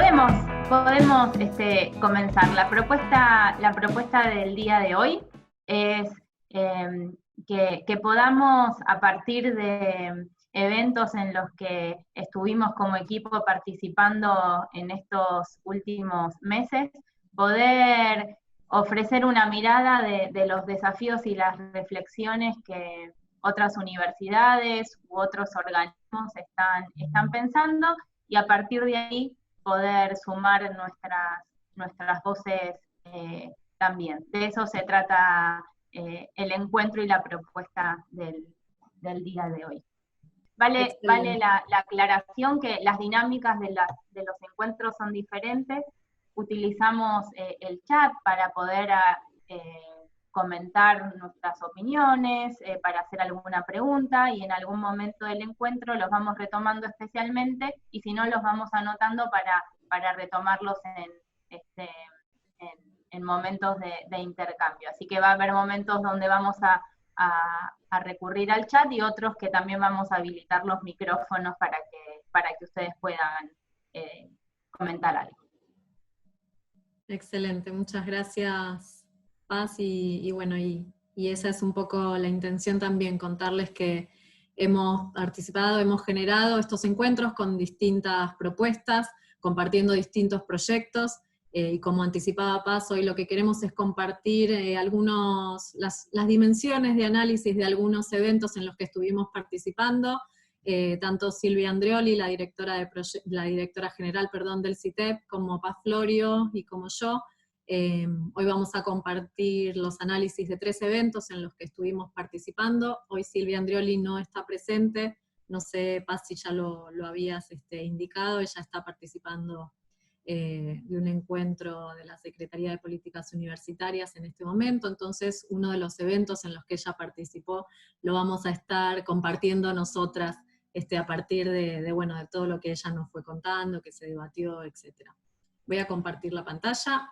Podemos comenzar. La propuesta del día de hoy es que podamos, a partir de eventos en los que estuvimos como equipo participando en estos últimos meses, poder ofrecer una mirada de los desafíos y las reflexiones que otras universidades u otros organismos están pensando, y a partir de ahí poder sumar nuestras voces también. De eso se trata el encuentro y la propuesta del día de hoy. Vale la aclaración que las dinámicas de los encuentros son diferentes. Utilizamos el chat para poder comentar nuestras opiniones, para hacer alguna pregunta, y en algún momento del encuentro los vamos retomando especialmente, y si no los vamos anotando para retomarlos en momentos de intercambio. Así que va a haber momentos donde vamos a recurrir al chat, y otros que también vamos a habilitar los micrófonos para que ustedes puedan comentar algo. Excelente, muchas gracias, Paz, y esa es un poco la intención también, contarles que hemos participado, hemos generado estos encuentros con distintas propuestas, compartiendo distintos proyectos, y como anticipaba Paz, hoy lo que queremos es compartir las dimensiones de análisis de algunos eventos en los que estuvimos participando, tanto Silvia Andreoli, la directora general del CITEP, como Paz Florio y como yo. Hoy vamos a compartir los análisis de 3 eventos en los que estuvimos participando. Hoy Silvia Andreoli no está presente, no sé, Paz, si ya lo habías indicado. Ella está participando de un encuentro de la Secretaría de Políticas Universitarias en este momento, entonces uno de los eventos en los que ella participó lo vamos a estar compartiendo nosotras a partir de todo lo que ella nos fue contando, que se debatió, etc. Voy a compartir la pantalla.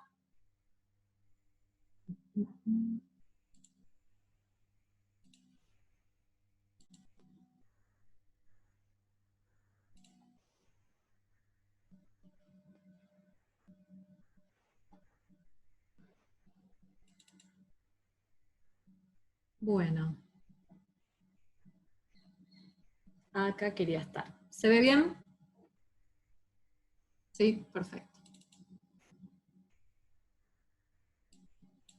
Bueno. Acá quería estar. ¿Se ve bien? Sí, perfecto.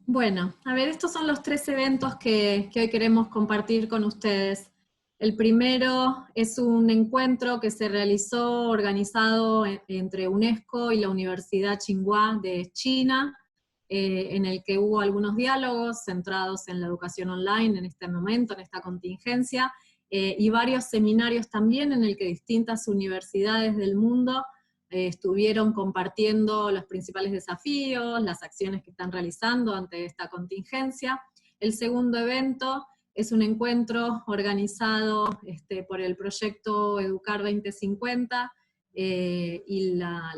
Bueno, a ver, estos son los 3 eventos que hoy queremos compartir con ustedes. El primero es un encuentro que se realizó, organizado entre UNESCO y la Universidad Tsinghua de China, en el que hubo algunos diálogos centrados en la educación online en este momento, en esta contingencia, y varios seminarios también en el que distintas universidades del mundo estuvieron compartiendo los principales desafíos, las acciones que están realizando ante esta contingencia. El segundo evento es un encuentro organizado por el proyecto Educar 2050 y la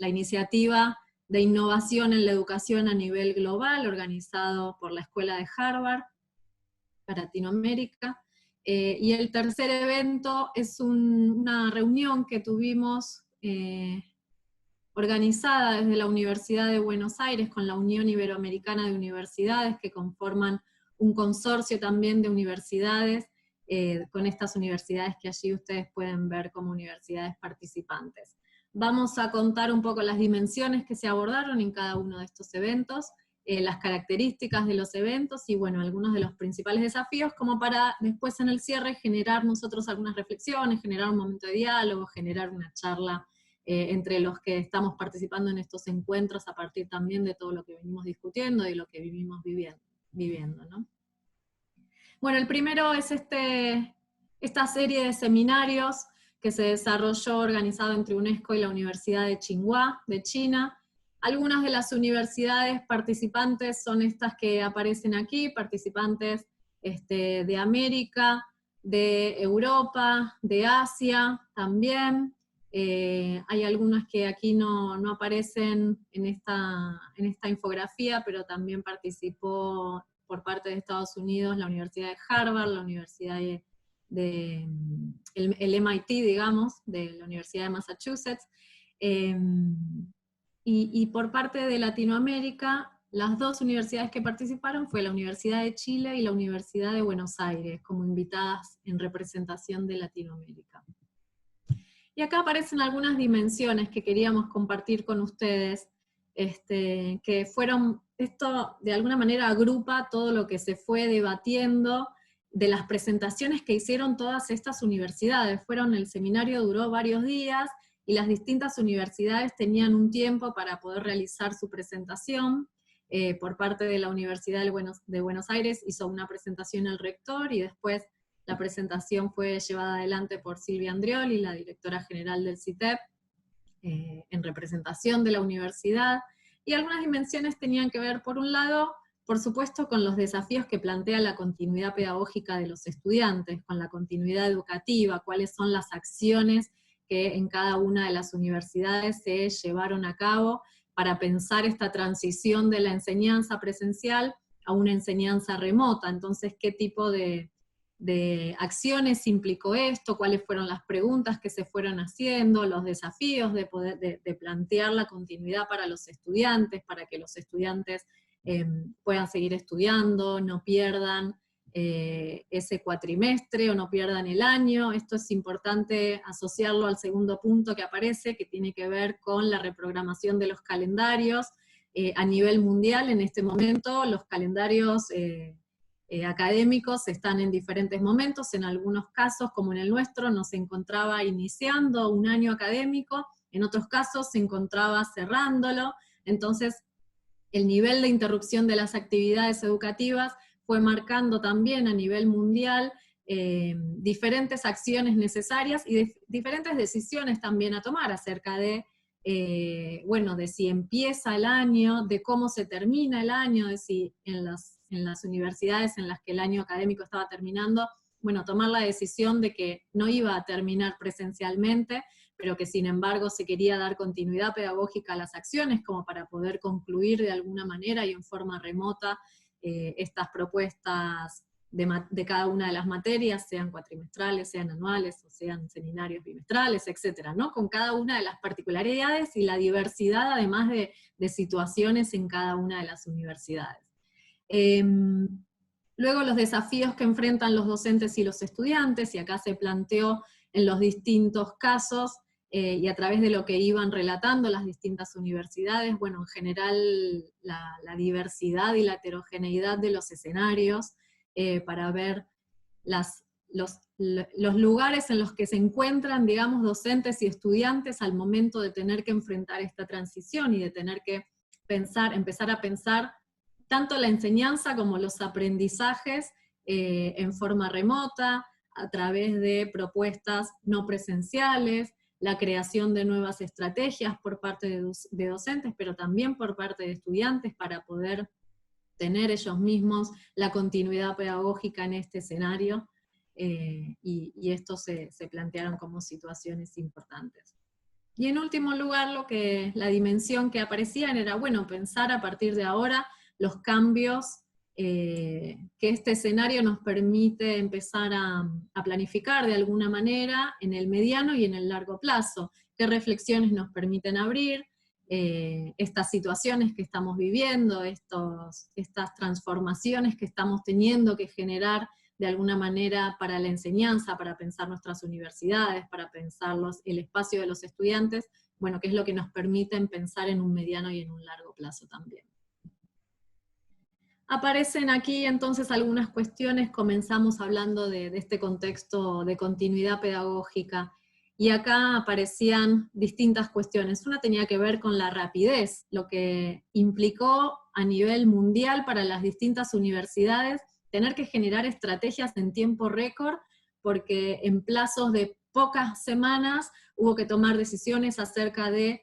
iniciativa de innovación en la educación a nivel global, organizado por la Escuela de Harvard para Latinoamérica. Y el tercer evento es una reunión que tuvimos organizada desde la Universidad de Buenos Aires con la Unión Iberoamericana de Universidades, que conforman un consorcio también de universidades, con estas universidades que allí ustedes pueden ver como universidades participantes. Vamos a contar un poco las dimensiones que se abordaron en cada uno de estos eventos, las características de los eventos y algunos de los principales desafíos, como para después en el cierre generar nosotros algunas reflexiones, generar un momento de diálogo, generar una charla entre los que estamos participando en estos encuentros, a partir también de todo lo que venimos discutiendo y lo que vivimos viviendo, ¿no? Bueno, el primero es esta serie de seminarios que se desarrolló organizado entre UNESCO y la Universidad de Tsinghua de China. Algunas de las universidades participantes son estas que aparecen aquí, participantes de América, de Europa, de Asia también. Hay algunas que aquí no aparecen en esta infografía, pero también participó por parte de Estados Unidos la Universidad de Harvard, la Universidad el MIT, digamos, de la Universidad de Massachusetts. Y por parte de Latinoamérica, las dos universidades que participaron fue la Universidad de Chile y la Universidad de Buenos Aires, como invitadas en representación de Latinoamérica. Y acá aparecen algunas dimensiones que queríamos compartir con ustedes, que fueron, esto de alguna manera agrupa todo lo que se fue debatiendo de las presentaciones que hicieron todas estas universidades. El seminario duró varios días, y las distintas universidades tenían un tiempo para poder realizar su presentación. Por parte de la Universidad de Buenos Aires hizo una presentación el rector, y después la presentación fue llevada adelante por Silvia Andrioli, la directora general del CITEP, en representación de la universidad, y algunas dimensiones tenían que ver, por un lado, por supuesto, con los desafíos que plantea la continuidad pedagógica de los estudiantes, con la continuidad educativa, cuáles son las acciones que en cada una de las universidades se llevaron a cabo para pensar esta transición de la enseñanza presencial a una enseñanza remota. Entonces, ¿qué tipo de acciones implicó esto? ¿Cuáles fueron las preguntas que se fueron haciendo? Los desafíos de plantear la continuidad para los estudiantes, para que los estudiantes puedan seguir estudiando, no pierdan ese cuatrimestre o no pierdan el año. Esto es importante asociarlo al segundo punto que aparece, que tiene que ver con la reprogramación de los calendarios. A nivel mundial, en este momento, los calendarios académicos están en diferentes momentos. En algunos casos, como en el nuestro, no se encontraba iniciando un año académico, en otros casos se encontraba cerrándolo. Entonces, el nivel de interrupción de las actividades educativas fue marcando también a nivel mundial diferentes acciones necesarias y diferentes decisiones también a tomar acerca de, de si empieza el año, de cómo se termina el año, de si en las universidades en las que el año académico estaba terminando, tomar la decisión de que no iba a terminar presencialmente, pero que sin embargo se quería dar continuidad pedagógica a las acciones como para poder concluir de alguna manera y en forma remota estas propuestas de cada una de las materias, sean cuatrimestrales, sean anuales, o sean seminarios bimestrales, etcétera, ¿no? Con cada una de las particularidades y la diversidad además de situaciones en cada una de las universidades. Luego los desafíos que enfrentan los docentes y los estudiantes, y acá se planteó en los distintos casos, y a través de lo que iban relatando las distintas universidades, en general la diversidad y la heterogeneidad de los escenarios, para ver los lugares en los que se encuentran, digamos, docentes y estudiantes al momento de tener que enfrentar esta transición y de tener que empezar a pensar tanto la enseñanza como los aprendizajes en forma remota, a través de propuestas no presenciales, la creación de nuevas estrategias por parte de docentes, pero también por parte de estudiantes para poder tener ellos mismos la continuidad pedagógica en este escenario, y esto se plantearon como situaciones importantes. Y en último lugar, la dimensión que aparecían era, pensar a partir de ahora los cambios que este escenario nos permite empezar a planificar de alguna manera en el mediano y en el largo plazo. ¿Qué reflexiones nos permiten abrir estas situaciones que estamos viviendo, estas transformaciones que estamos teniendo que generar de alguna manera para la enseñanza, para pensar nuestras universidades, para pensar el espacio de los estudiantes? ¿Qué es lo que nos permiten pensar en un mediano y en un largo plazo también? Aparecen aquí entonces algunas cuestiones. Comenzamos hablando de este contexto de continuidad pedagógica, y acá aparecían distintas cuestiones. Una tenía que ver con la rapidez, lo que implicó a nivel mundial para las distintas universidades tener que generar estrategias en tiempo récord, porque en plazos de pocas semanas hubo que tomar decisiones acerca de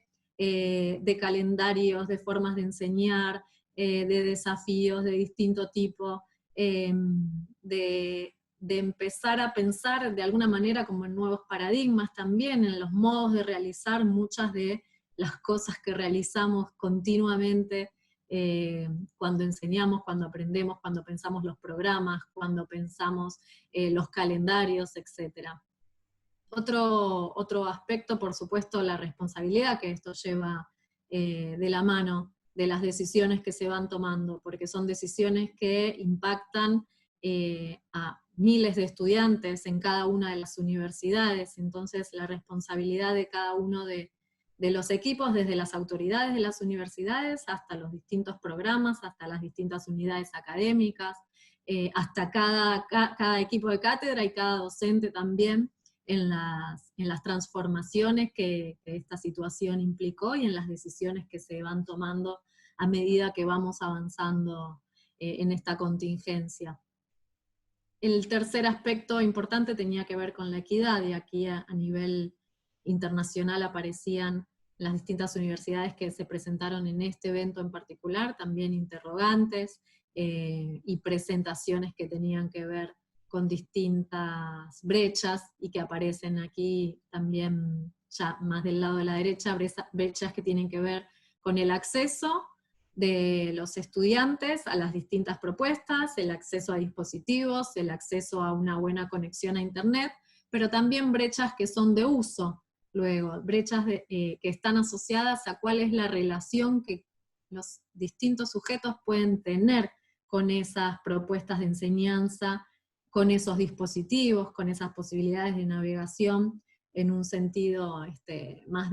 calendarios, de formas de enseñar, de desafíos de distinto tipo, de empezar a pensar de alguna manera como en nuevos paradigmas también, en los modos de realizar muchas de las cosas que realizamos continuamente cuando enseñamos, cuando aprendemos, cuando pensamos los programas, cuando pensamos los calendarios, etc. Otro aspecto, por supuesto, la responsabilidad que esto lleva de la mano de las decisiones que se van tomando, porque son decisiones que impactan a miles de estudiantes en cada una de las universidades. Entonces la responsabilidad de cada uno de los equipos, desde las autoridades de las universidades hasta los distintos programas, hasta las distintas unidades académicas, hasta cada equipo de cátedra y cada docente también, en las transformaciones que esta situación implicó y en las decisiones que se van tomando a medida que vamos avanzando en esta contingencia. El tercer aspecto importante tenía que ver con la equidad, y aquí a nivel internacional aparecían las distintas universidades que se presentaron en este evento en particular, también interrogantes y presentaciones que tenían que ver con distintas brechas, y que aparecen aquí también ya más del lado de la derecha, brechas que tienen que ver con el acceso de los estudiantes a las distintas propuestas, el acceso a dispositivos, el acceso a una buena conexión a internet, pero también brechas que son de uso, luego, brechas que están asociadas a cuál es la relación que los distintos sujetos pueden tener con esas propuestas de enseñanza, con esos dispositivos, con esas posibilidades de navegación, en un sentido más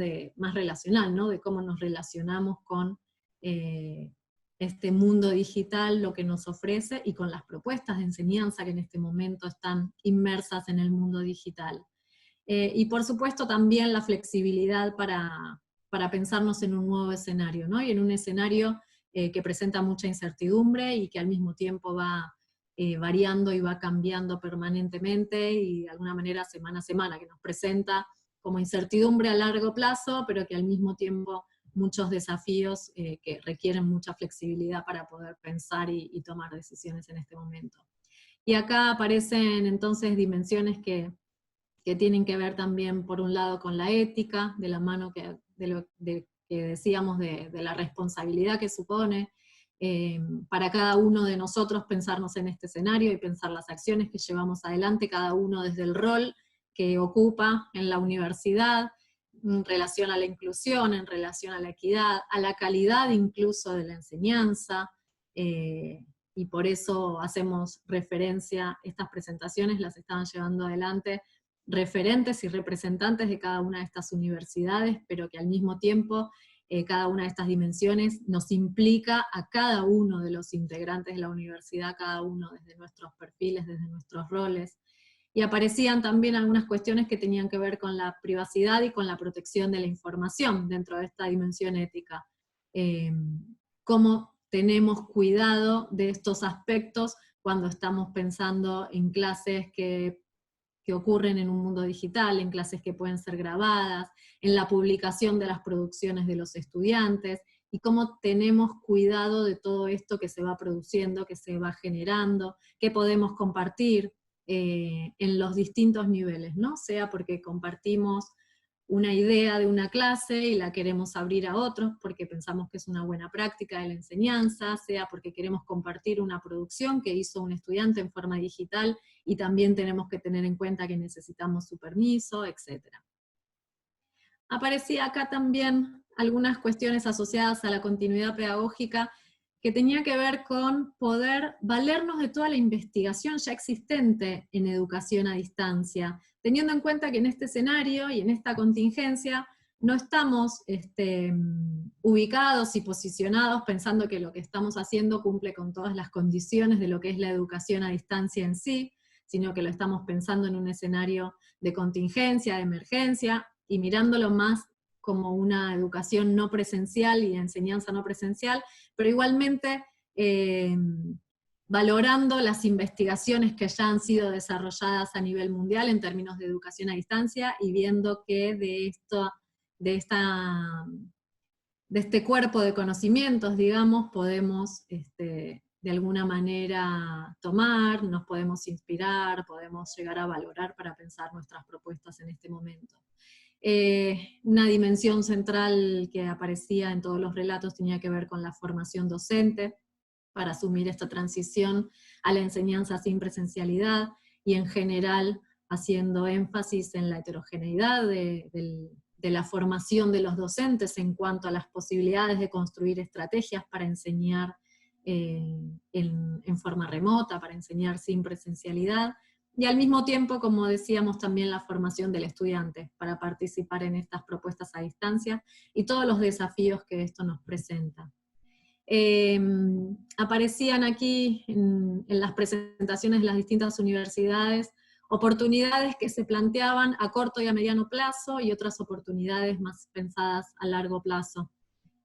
relacional, ¿no? De cómo nos relacionamos con este mundo digital, lo que nos ofrece, y con las propuestas de enseñanza que en este momento están inmersas en el mundo digital. Y por supuesto también la flexibilidad para pensarnos en un nuevo escenario, ¿no? Y en un escenario que presenta mucha incertidumbre y que al mismo tiempo va variando y va cambiando permanentemente, y de alguna manera semana a semana, que nos presenta como incertidumbre a largo plazo, pero que al mismo tiempo muchos desafíos que requieren mucha flexibilidad para poder pensar y tomar decisiones en este momento. Y acá aparecen entonces dimensiones que tienen que ver también, por un lado, con la ética, de la mano que decíamos de la responsabilidad que supone para cada uno de nosotros pensarnos en este escenario y pensar las acciones que llevamos adelante, cada uno desde el rol que ocupa en la universidad, en relación a la inclusión, en relación a la equidad, a la calidad incluso de la enseñanza, y por eso hacemos referencia, estas presentaciones las estaban llevando adelante referentes y representantes de cada una de estas universidades, pero que al mismo tiempo cada una de estas dimensiones nos implica a cada uno de los integrantes de la universidad, cada uno desde nuestros perfiles, desde nuestros roles. Y aparecían también algunas cuestiones que tenían que ver con la privacidad y con la protección de la información dentro de esta dimensión ética. Cómo tenemos cuidado de estos aspectos cuando estamos pensando en clases que ocurren en un mundo digital, en clases que pueden ser grabadas, en la publicación de las producciones de los estudiantes, y cómo tenemos cuidado de todo esto que se va produciendo, que se va generando, que podemos compartir en los distintos niveles, ¿no? Sea porque compartimos una idea de una clase y la queremos abrir a otros porque pensamos que es una buena práctica de la enseñanza, sea porque queremos compartir una producción que hizo un estudiante en forma digital y también tenemos que tener en cuenta que necesitamos su permiso, etc. Aparecía acá también algunas cuestiones asociadas a la continuidad pedagógica que tenía que ver con poder valernos de toda la investigación ya existente en educación a distancia, teniendo en cuenta que en este escenario y en esta contingencia no estamos ubicados y posicionados pensando que lo que estamos haciendo cumple con todas las condiciones de lo que es la educación a distancia en sí, sino que lo estamos pensando en un escenario de contingencia, de emergencia, y mirándolo más como una educación no presencial y enseñanza no presencial, pero igualmente valorando las investigaciones que ya han sido desarrolladas a nivel mundial en términos de educación a distancia, y viendo que de este cuerpo de conocimientos, digamos, podemos de alguna manera tomar, nos podemos inspirar, podemos llegar a valorar para pensar nuestras propuestas en este momento. Una dimensión central que aparecía en todos los relatos tenía que ver con la formación docente, para asumir esta transición a la enseñanza sin presencialidad, y en general haciendo énfasis en la heterogeneidad de la formación de los docentes en cuanto a las posibilidades de construir estrategias para enseñar en forma remota, para enseñar sin presencialidad, y al mismo tiempo, como decíamos, también la formación del estudiante para participar en estas propuestas a distancia y todos los desafíos que esto nos presenta. Aparecían aquí en las presentaciones de las distintas universidades oportunidades que se planteaban a corto y a mediano plazo y otras oportunidades más pensadas a largo plazo.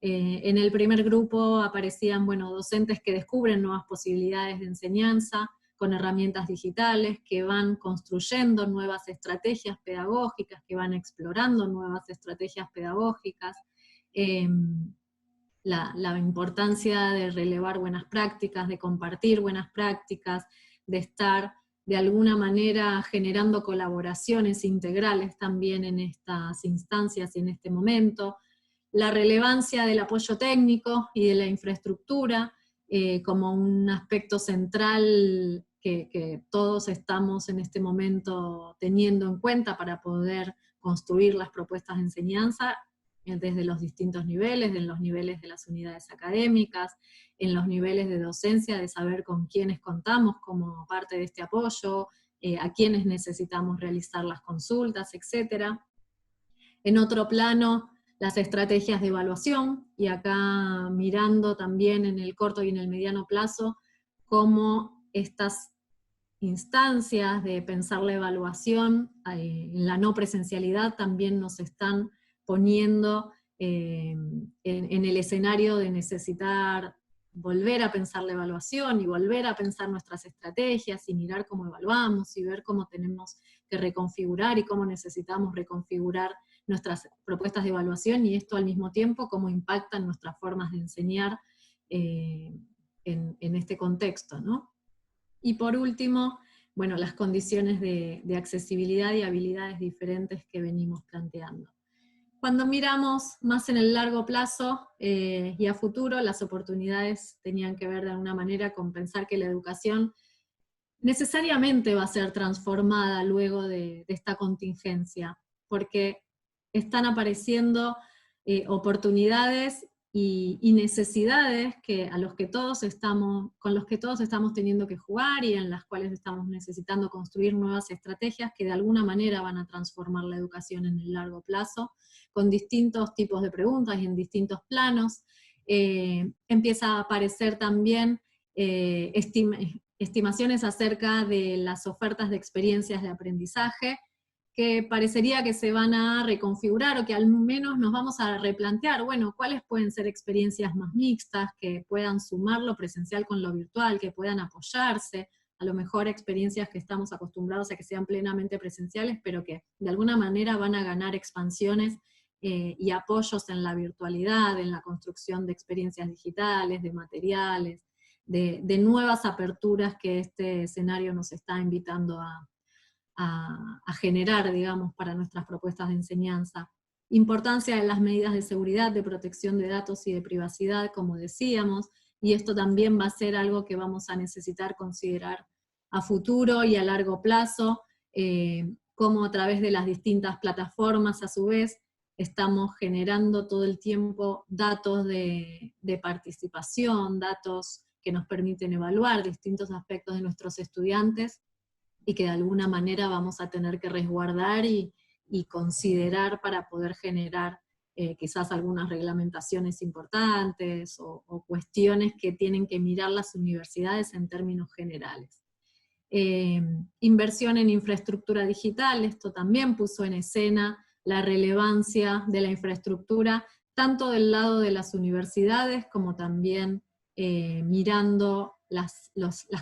En el primer grupo aparecían, bueno, docentes que descubren nuevas posibilidades de enseñanza con herramientas digitales, que van construyendo nuevas estrategias pedagógicas, que van explorando nuevas estrategias pedagógicas, la importancia de relevar buenas prácticas, de compartir buenas prácticas, de estar de alguna manera generando colaboraciones integrales también en estas instancias y en este momento, la relevancia del apoyo técnico y de la infraestructura como un aspecto central que todos estamos en este momento teniendo en cuenta para poder construir las propuestas de enseñanza desde los distintos niveles, en los niveles de las unidades académicas, en los niveles de docencia, de saber con quiénes contamos como parte de este apoyo, a quiénes necesitamos realizar las consultas, etc. En otro plano, las estrategias de evaluación, y acá mirando también en el corto y en el mediano plazo, cómo estas instancias de pensar la evaluación en la no presencialidad también nos están poniendo en el escenario de necesitar volver a pensar la evaluación y volver a pensar nuestras estrategias y mirar cómo evaluamos y ver cómo tenemos que reconfigurar y cómo necesitamos reconfigurar nuestras propuestas de evaluación, y esto al mismo tiempo cómo impactan nuestras formas de enseñar en este contexto, ¿no? Y por último, bueno, las condiciones de accesibilidad y habilidades diferentes que venimos planteando. Cuando miramos más en el largo plazo y a futuro, las oportunidades tenían que ver de alguna manera con pensar que la educación necesariamente va a ser transformada luego de esta contingencia, porque están apareciendo oportunidades y necesidades con los que todos estamos teniendo que jugar y en las cuales estamos necesitando construir nuevas estrategias que de alguna manera van a transformar la educación en el largo plazo, con distintos tipos de preguntas y en distintos planos. Empieza a aparecer también estimaciones acerca de las ofertas de experiencias de aprendizaje, que parecería que se van a reconfigurar, o que al menos nos vamos a replantear, bueno, cuáles pueden ser experiencias más mixtas, que puedan sumar lo presencial con lo virtual, que puedan apoyarse, a lo mejor experiencias que estamos acostumbrados a que sean plenamente presenciales, pero que de alguna manera van a ganar expansiones y apoyos en la virtualidad, en la construcción de experiencias digitales, de materiales, de nuevas aperturas que este escenario nos está invitando a generar, digamos, para nuestras propuestas de enseñanza. Importancia de las medidas de seguridad, de protección de datos y de privacidad, como decíamos, y esto también va a ser algo que vamos a necesitar considerar a futuro y a largo plazo, cómo a través de las distintas plataformas, a su vez, estamos generando todo el tiempo datos de participación, datos que nos permiten evaluar distintos aspectos de nuestros estudiantes, y que de alguna manera vamos a tener que resguardar y considerar para poder generar quizás algunas reglamentaciones importantes o cuestiones que tienen que mirar las universidades en términos generales. Inversión en infraestructura digital, esto también puso en escena la relevancia de la infraestructura, tanto del lado de las universidades como también mirando las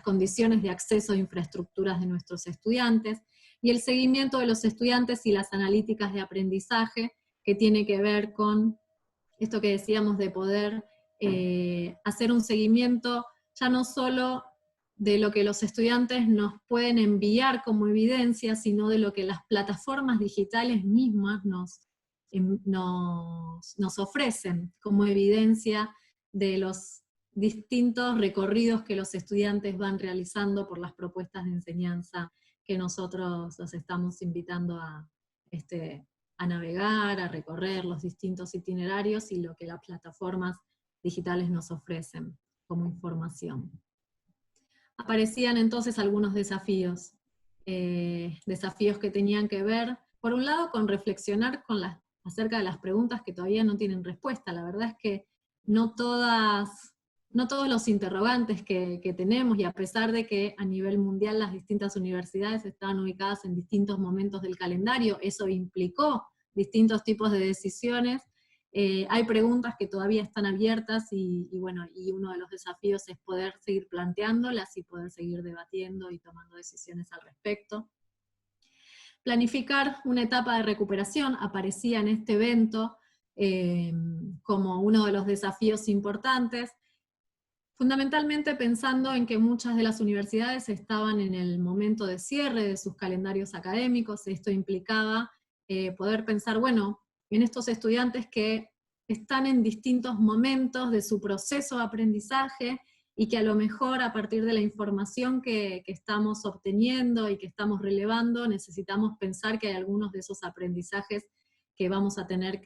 condiciones de acceso a infraestructuras de nuestros estudiantes, y el seguimiento de los estudiantes y las analíticas de aprendizaje, que tiene que ver con esto que decíamos de poder hacer un seguimiento ya no solo de lo que los estudiantes nos pueden enviar como evidencia, sino de lo que las plataformas digitales mismas nos ofrecen como evidencia de los distintos recorridos que los estudiantes van realizando por las propuestas de enseñanza que nosotros los estamos invitando a navegar, a recorrer los distintos itinerarios y lo que las plataformas digitales nos ofrecen como información. Aparecían entonces algunos desafíos, desafíos que tenían que ver, por un lado, con reflexionar acerca de las preguntas que todavía no tienen respuesta. La verdad es que no todos los interrogantes que tenemos, y a pesar de que a nivel mundial las distintas universidades estaban ubicadas en distintos momentos del calendario, eso implicó distintos tipos de decisiones, hay preguntas que todavía están abiertas y uno de los desafíos es poder seguir planteándolas y poder seguir debatiendo y tomando decisiones al respecto. Planificar una etapa de recuperación aparecía en este evento como uno de los desafíos importantes, fundamentalmente pensando en que muchas de las universidades estaban en el momento de cierre de sus calendarios académicos. Esto implicaba poder pensar, bueno, en estos estudiantes que están en distintos momentos de su proceso de aprendizaje, y que a lo mejor a partir de la información que estamos obteniendo y que estamos relevando, necesitamos pensar que hay algunos de esos aprendizajes que vamos a tener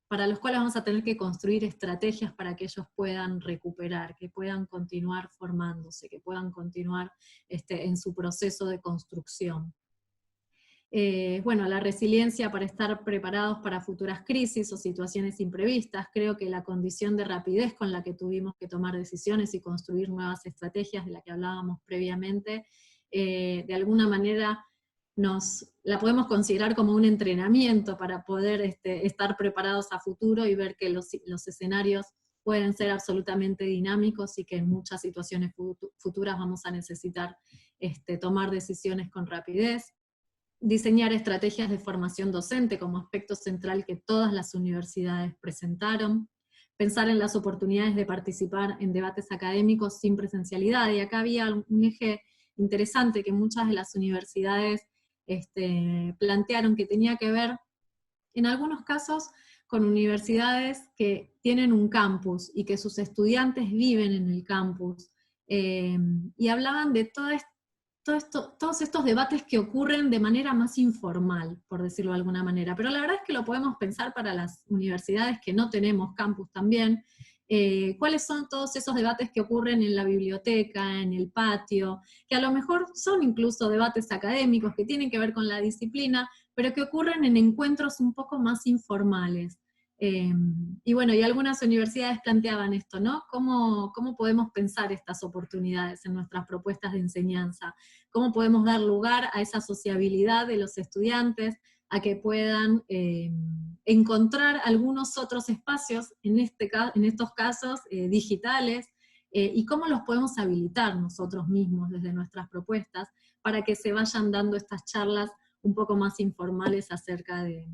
para los cuales vamos a tener que construir estrategias para que ellos puedan recuperar, que puedan continuar formándose, que puedan continuar en su proceso de construcción. La resiliencia para estar preparados para futuras crisis o situaciones imprevistas. Creo que la condición de rapidez con la que tuvimos que tomar decisiones y construir nuevas estrategias, de la que hablábamos previamente, de alguna manera la podemos considerar como un entrenamiento para poder estar preparados a futuro y ver que los escenarios pueden ser absolutamente dinámicos y que en muchas situaciones futuras vamos a necesitar tomar decisiones con rapidez. Diseñar estrategias de formación docente como aspecto central que todas las universidades presentaron. Pensar en las oportunidades de participar en debates académicos sin presencialidad, y acá había un eje interesante que muchas de las universidades plantearon, que tenía que ver, en algunos casos, con universidades que tienen un campus y que sus estudiantes viven en el campus, y hablaban de todos estos debates que ocurren de manera más informal, por decirlo de alguna manera. Pero la verdad es que lo podemos pensar para las universidades que no tenemos campus también. ¿Cuáles son todos esos debates que ocurren en la biblioteca, en el patio, que a lo mejor son incluso debates académicos que tienen que ver con la disciplina, pero que ocurren en encuentros un poco más informales? Y algunas universidades planteaban esto, ¿no? ¿Cómo podemos pensar estas oportunidades en nuestras propuestas de enseñanza? ¿Cómo podemos dar lugar a esa sociabilidad de los estudiantes, a que puedan encontrar algunos otros espacios, en estos casos digitales, y cómo los podemos habilitar nosotros mismos desde nuestras propuestas, para que se vayan dando estas charlas un poco más informales acerca de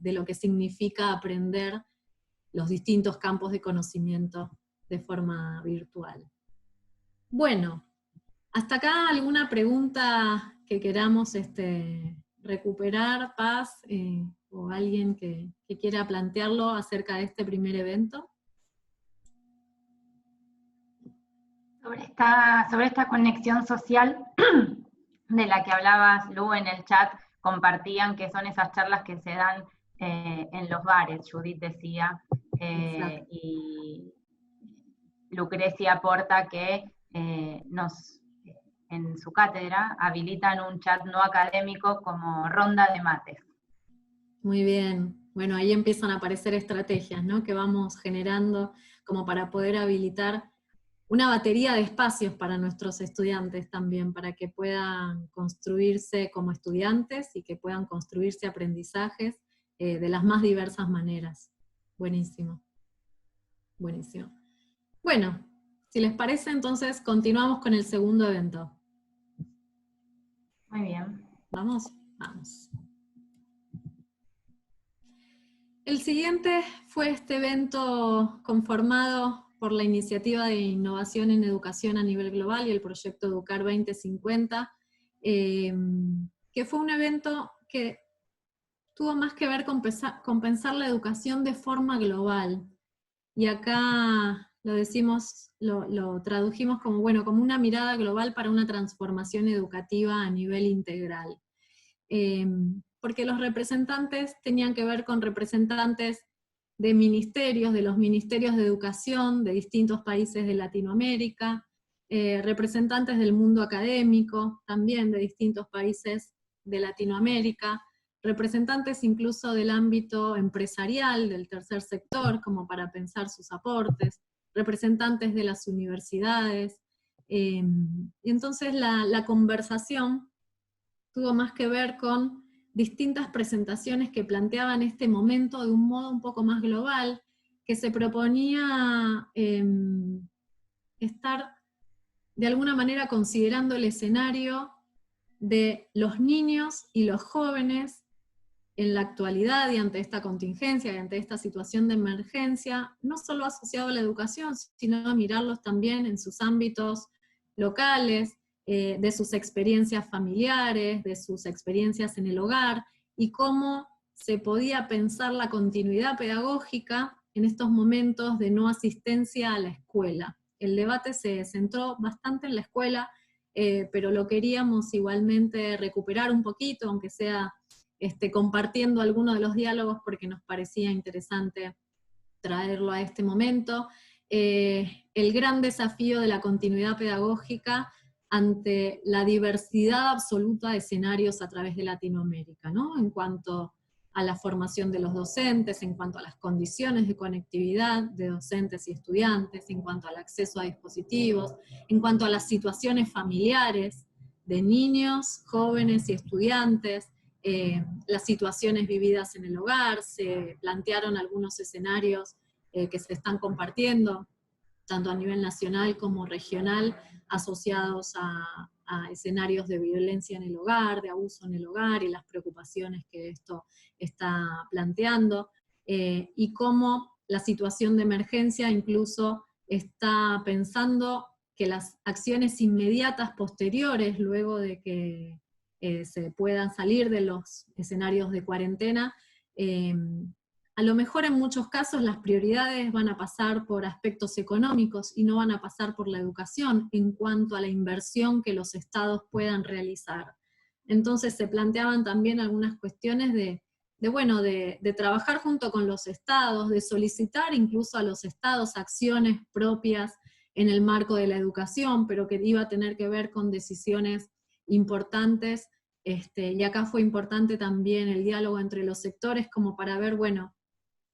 lo que significa aprender los distintos campos de conocimiento de forma virtual. Bueno, hasta acá alguna pregunta que queramos recuperar, Paz, o alguien que quiera plantearlo acerca de este primer evento. Sobre esta conexión social de la que hablabas, Lu, en el chat, compartían que son esas charlas que se dan en los bares, Judith decía, y Lucrecia aporta que en su cátedra habilitan un chat no académico como ronda de mates. Muy bien. Bueno, ahí empiezan a aparecer estrategias, ¿no?, que vamos generando como para poder habilitar una batería de espacios para nuestros estudiantes también, para que puedan construirse como estudiantes y que puedan construirse aprendizajes de las más diversas maneras. Buenísimo. Buenísimo. Bueno, si les parece, entonces continuamos con el segundo evento. Muy bien. ¿Vamos? Vamos. El siguiente fue este evento conformado por la Iniciativa de Innovación en Educación a nivel global y el proyecto Educar 2050, que fue un evento que tuvo más que ver con pensar la educación de forma global. Y acá lo decimos, lo tradujimos como, bueno, como una mirada global para una transformación educativa a nivel integral. Porque los representantes tenían que ver con representantes de ministerios, de los ministerios de educación de distintos países de Latinoamérica, representantes del mundo académico, también de distintos países de Latinoamérica, representantes incluso del ámbito empresarial, del tercer sector, como para pensar sus aportes, representantes de las universidades. Y entonces la conversación tuvo más que ver con distintas presentaciones que planteaban este momento de un modo un poco más global, que se proponía estar de alguna manera considerando el escenario de los niños y los jóvenes en la actualidad y ante esta contingencia y ante esta situación de emergencia, no solo asociado a la educación, sino a mirarlos también en sus ámbitos locales, de sus experiencias familiares, de sus experiencias en el hogar, y cómo se podía pensar la continuidad pedagógica en estos momentos de no asistencia a la escuela. El debate se centró bastante en la escuela, pero lo queríamos igualmente recuperar un poquito, aunque sea compartiendo algunos de los diálogos, porque nos parecía interesante traerlo a este momento. El gran desafío de la continuidad pedagógica ante la diversidad absoluta de escenarios a través de Latinoamérica, ¿no? En cuanto a la formación de los docentes, en cuanto a las condiciones de conectividad de docentes y estudiantes, en cuanto al acceso a dispositivos, en cuanto a las situaciones familiares de niños, jóvenes y estudiantes, las situaciones vividas en el hogar. Se plantearon algunos escenarios que se están compartiendo, tanto a nivel nacional como regional, asociados a escenarios de violencia en el hogar, de abuso en el hogar, y las preocupaciones que esto está planteando, y cómo la situación de emergencia incluso está pensando que las acciones inmediatas posteriores, luego de que se puedan salir de los escenarios de cuarentena, a lo mejor en muchos casos las prioridades van a pasar por aspectos económicos y no van a pasar por la educación en cuanto a la inversión que los estados puedan realizar. Entonces se planteaban también algunas cuestiones de trabajar junto con los estados, de solicitar incluso a los estados acciones propias en el marco de la educación, pero que iba a tener que ver con decisiones importantes, y acá fue importante también el diálogo entre los sectores como para ver, bueno,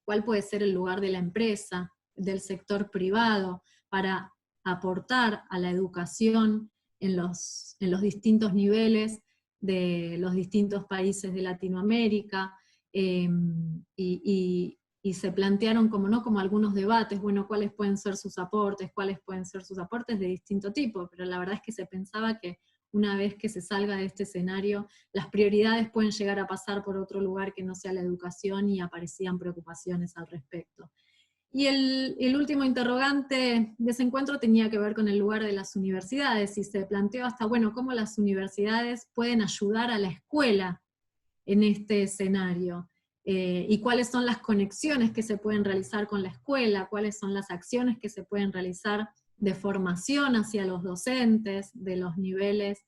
cuál puede ser el lugar de la empresa, del sector privado, para aportar a la educación en los distintos niveles de los distintos países de Latinoamérica, y se plantearon como algunos debates, bueno, cuáles pueden ser sus aportes de distinto tipo, pero la verdad es que se pensaba que una vez que se salga de este escenario, las prioridades pueden llegar a pasar por otro lugar que no sea la educación, y aparecían preocupaciones al respecto. Y el último interrogante de ese encuentro tenía que ver con el lugar de las universidades, y se planteó hasta, bueno, cómo las universidades pueden ayudar a la escuela en este escenario, y cuáles son las conexiones que se pueden realizar con la escuela, cuáles son las acciones que se pueden realizar de formación hacia los docentes, de los niveles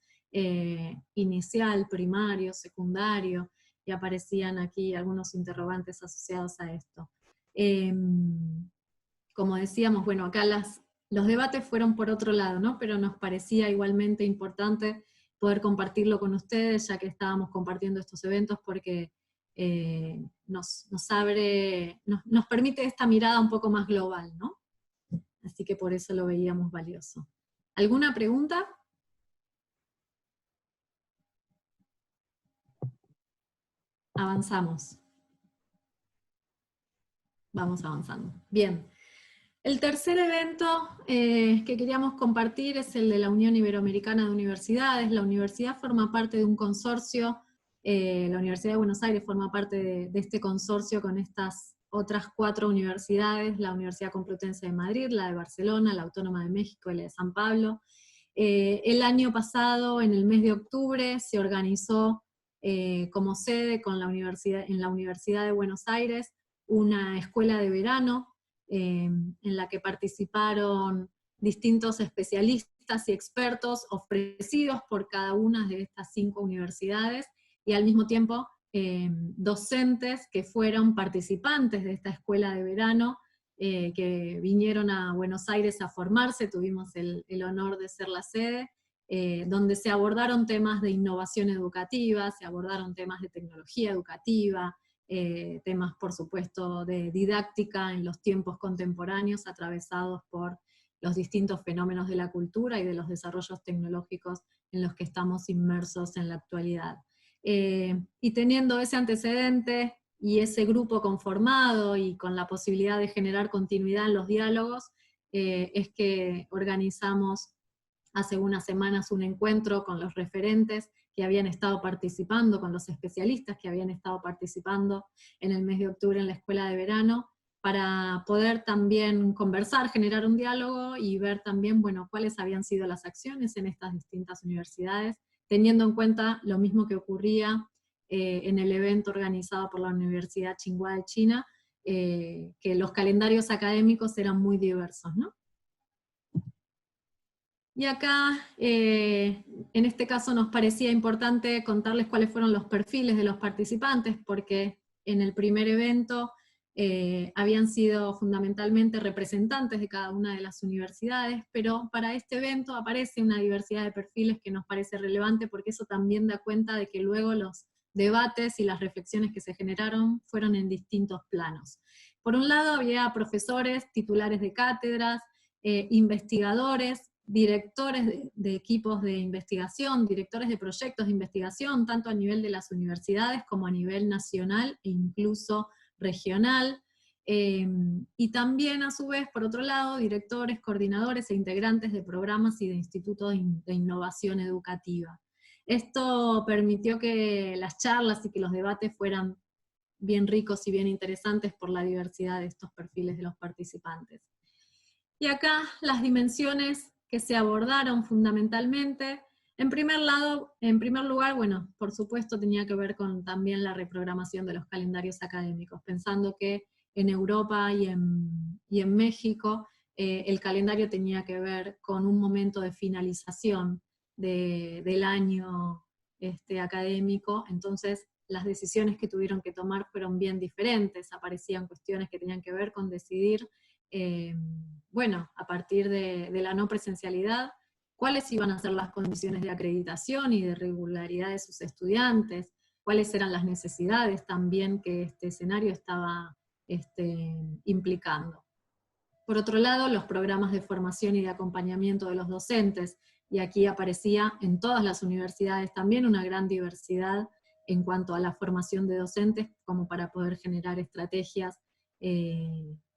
inicial, primario, secundario, y aparecían aquí algunos interrogantes asociados a esto. Como decíamos, bueno, acá los debates fueron por otro lado, ¿no? Pero nos parecía igualmente importante poder compartirlo con ustedes, ya que estábamos compartiendo estos eventos, porque nos permite esta mirada un poco más global, ¿no? Así que por eso lo veíamos valioso. ¿Alguna pregunta? Avanzamos. Vamos avanzando. Bien. El tercer evento que queríamos compartir es el de la Unión Iberoamericana de Universidades. La universidad forma parte de un consorcio, la Universidad de Buenos Aires forma parte de este consorcio con estas otras 4 universidades, la Universidad Complutense de Madrid, la de Barcelona, la Autónoma de México y la de San Pablo. El año pasado, en el mes de octubre, se organizó como sede en la Universidad de Buenos Aires una escuela de verano, en la que participaron distintos especialistas y expertos ofrecidos por cada una de estas 5 universidades, y al mismo tiempo docentes que fueron participantes de esta escuela de verano, que vinieron a Buenos Aires a formarse. Tuvimos el honor de ser la sede, donde se abordaron temas de innovación educativa, se abordaron temas de tecnología educativa, temas por supuesto de didáctica en los tiempos contemporáneos, atravesados por los distintos fenómenos de la cultura y de los desarrollos tecnológicos en los que estamos inmersos en la actualidad. Y teniendo ese antecedente y ese grupo conformado y con la posibilidad de generar continuidad en los diálogos, es que organizamos hace unas semanas un encuentro con los referentes que habían estado participando, con los especialistas que habían estado participando en el mes de octubre en la escuela de verano, para poder también conversar, generar un diálogo y ver también, bueno, cuáles habían sido las acciones en estas distintas universidades, teniendo en cuenta lo mismo que ocurría en el evento organizado por la Universidad Tsinghua de China, que los calendarios académicos eran muy diversos, ¿no? Y acá, en este caso nos parecía importante contarles cuáles fueron los perfiles de los participantes, porque en el primer evento habían sido fundamentalmente representantes de cada una de las universidades, pero para este evento aparece una diversidad de perfiles que nos parece relevante, porque eso también da cuenta de que luego los debates y las reflexiones que se generaron fueron en distintos planos. Por un lado había profesores, titulares de cátedras, investigadores, directores de equipos de investigación, directores de proyectos de investigación, tanto a nivel de las universidades como a nivel nacional e incluso regional, y también a su vez, por otro lado, directores, coordinadores e integrantes de programas y de institutos de innovación educativa. Esto permitió que las charlas y que los debates fueran bien ricos y bien interesantes por la diversidad de estos perfiles de los participantes. Y acá las dimensiones que se abordaron fundamentalmente, en primer lugar, bueno, por supuesto tenía que ver con también la reprogramación de los calendarios académicos, pensando que en Europa y en México el calendario tenía que ver con un momento de finalización del año académico, entonces las decisiones que tuvieron que tomar fueron bien diferentes, aparecían cuestiones que tenían que ver con decidir, bueno, a partir de la no presencialidad, cuáles iban a ser las condiciones de acreditación y de regularidad de sus estudiantes, cuáles eran las necesidades también que este escenario estaba implicando. Por otro lado, los programas de formación y de acompañamiento de los docentes, y aquí aparecía en todas las universidades también una gran diversidad en cuanto a la formación de docentes, como para poder generar estrategias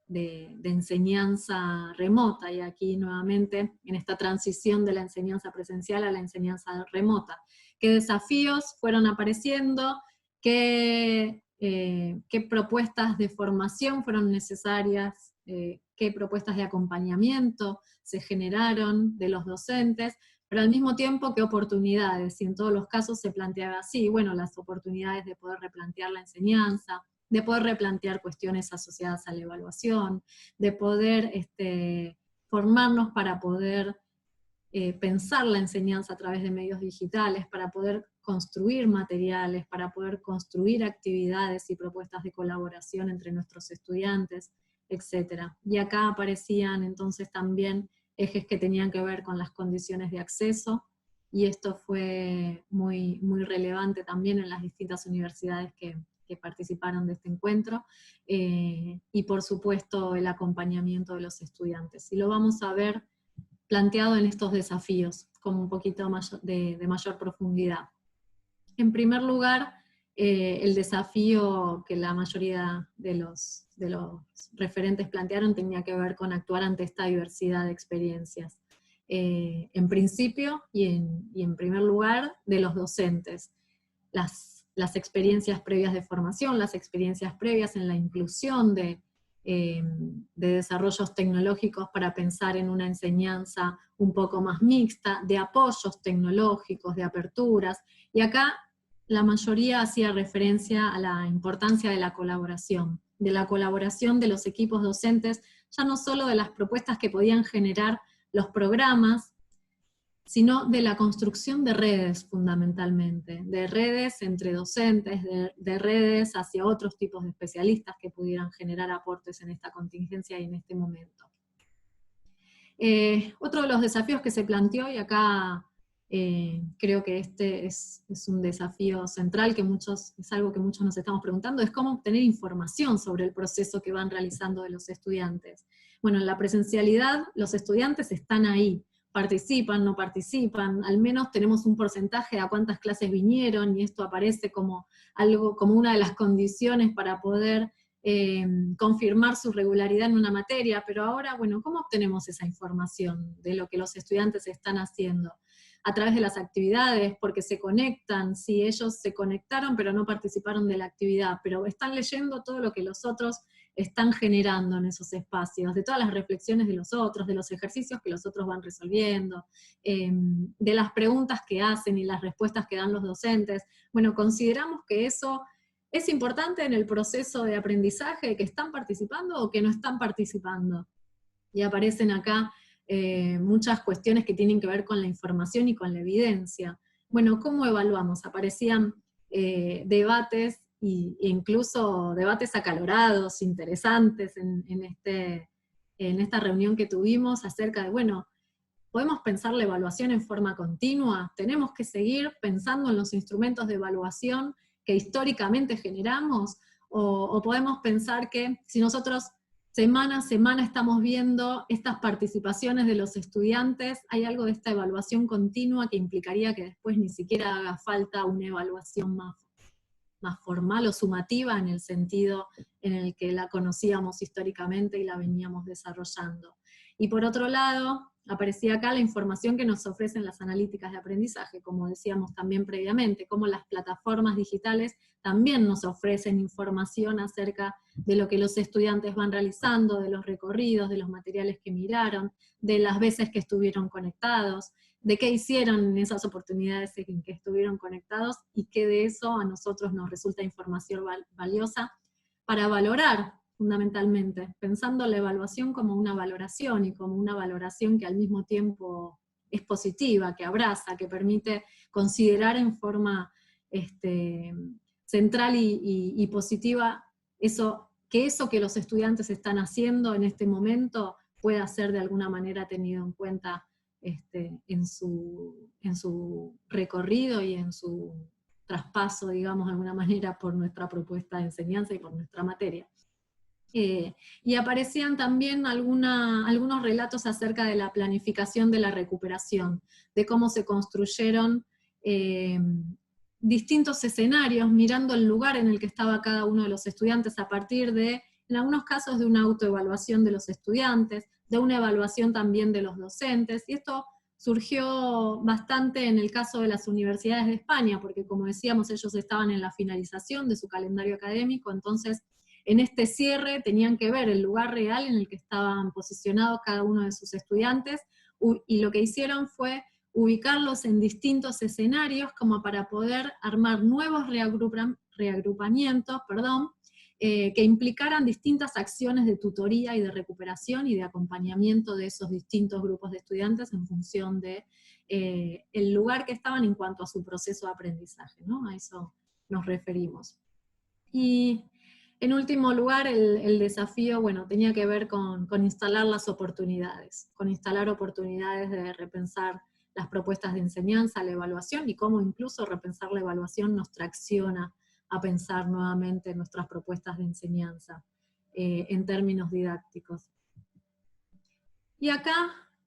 de enseñanza remota, y aquí nuevamente en esta transición de la enseñanza presencial a la enseñanza remota. ¿Qué desafíos fueron apareciendo? ¿Qué propuestas de formación fueron necesarias? ¿Qué propuestas de acompañamiento se generaron de los docentes? Pero al mismo tiempo, ¿qué oportunidades? Y en todos los casos se planteaba así, bueno, las oportunidades de poder replantear la enseñanza, de poder replantear cuestiones asociadas a la evaluación, de poder formarnos para poder pensar la enseñanza a través de medios digitales, para poder construir materiales, para poder construir actividades y propuestas de colaboración entre nuestros estudiantes, etc. Y acá aparecían entonces también ejes que tenían que ver con las condiciones de acceso, y esto fue muy, muy relevante también en las distintas universidades que participaron de este encuentro, y por supuesto el acompañamiento de los estudiantes. Y lo vamos a ver planteado en estos desafíos, con un poquito de mayor profundidad. En primer lugar, el desafío que la mayoría de los referentes plantearon tenía que ver con actuar ante esta diversidad de experiencias. En principio, y en primer lugar, de los docentes. Las experiencias previas de formación, las experiencias previas en la inclusión de desarrollos tecnológicos para pensar en una enseñanza un poco más mixta, de apoyos tecnológicos, de aperturas, y acá la mayoría hacía referencia a la importancia de la colaboración, de la colaboración de los equipos docentes, ya no solo de las propuestas que podían generar los programas, sino de la construcción de redes fundamentalmente, de redes entre docentes, de redes hacia otros tipos de especialistas que pudieran generar aportes en esta contingencia y en este momento. Otro de los desafíos que se planteó, y acá creo que este es un desafío central, es algo que muchos nos estamos preguntando, es cómo obtener información sobre el proceso que van realizando de los estudiantes. Bueno, en la presencialidad los estudiantes están ahí, participan, no participan, al menos tenemos un porcentaje de a cuántas clases vinieron, y esto aparece como una de las condiciones para poder confirmar su regularidad en una materia, pero ahora, bueno, ¿cómo obtenemos esa información de lo que los estudiantes están haciendo? A través de las actividades, porque se conectan, si ellos se conectaron pero no participaron de la actividad, pero están leyendo todo lo que los otros están generando en esos espacios, de todas las reflexiones de los otros, de los ejercicios que los otros van resolviendo, de las preguntas que hacen y las respuestas que dan los docentes. Bueno, consideramos que eso es importante en el proceso de aprendizaje, que están participando o que no están participando. Y aparecen acá muchas cuestiones que tienen que ver con la información y con la evidencia. Bueno, ¿cómo evaluamos? Aparecían debates, e incluso debates acalorados, interesantes en esta reunión que tuvimos acerca de, bueno, ¿podemos pensar la evaluación en forma continua? ¿Tenemos que seguir pensando en los instrumentos de evaluación que históricamente generamos? ¿O podemos pensar que si nosotros semana a semana estamos viendo estas participaciones de los estudiantes, hay algo de esta evaluación continua que implicaría que después ni siquiera haga falta una evaluación más formal o sumativa en el sentido en el que la conocíamos históricamente y la veníamos desarrollando? Y por otro lado, aparecía acá la información que nos ofrecen las analíticas de aprendizaje, como decíamos también previamente, cómo las plataformas digitales también nos ofrecen información acerca de lo que los estudiantes van realizando, de los recorridos, de los materiales que miraron, de las veces que estuvieron conectados, de qué hicieron en esas oportunidades en que estuvieron conectados, y que de eso a nosotros nos resulta información valiosa para valorar, fundamentalmente, pensando la evaluación como una valoración, y como una valoración que al mismo tiempo es positiva, que abraza, que permite considerar en forma central y positiva eso que los estudiantes están haciendo en este momento pueda ser de alguna manera tenido en cuenta en su recorrido y en su traspaso, digamos, de alguna manera, por nuestra propuesta de enseñanza y por nuestra materia. Y aparecían también algunos relatos acerca de la planificación de la recuperación, de cómo se construyeron distintos escenarios, mirando el lugar en el que estaba cada uno de los estudiantes, a partir de, en algunos casos, de una autoevaluación de los estudiantes, de una evaluación también de los docentes, y esto surgió bastante en el caso de las universidades de España, porque como decíamos, ellos estaban en la finalización de su calendario académico, entonces en este cierre tenían que ver el lugar real en el que estaban posicionados cada uno de sus estudiantes, y lo que hicieron fue ubicarlos en distintos escenarios como para poder armar nuevos reagrupamientos, que implicaran distintas acciones de tutoría y de recuperación y de acompañamiento de esos distintos grupos de estudiantes en función de el lugar que estaban en cuanto a su proceso de aprendizaje, ¿no? A eso nos referimos. Y en último lugar, el desafío, bueno, tenía que ver con instalar las oportunidades, con instalar oportunidades de repensar las propuestas de enseñanza, la evaluación, y cómo incluso repensar la evaluación nos tracciona a pensar nuevamente nuestras propuestas de enseñanza en términos didácticos. Y acá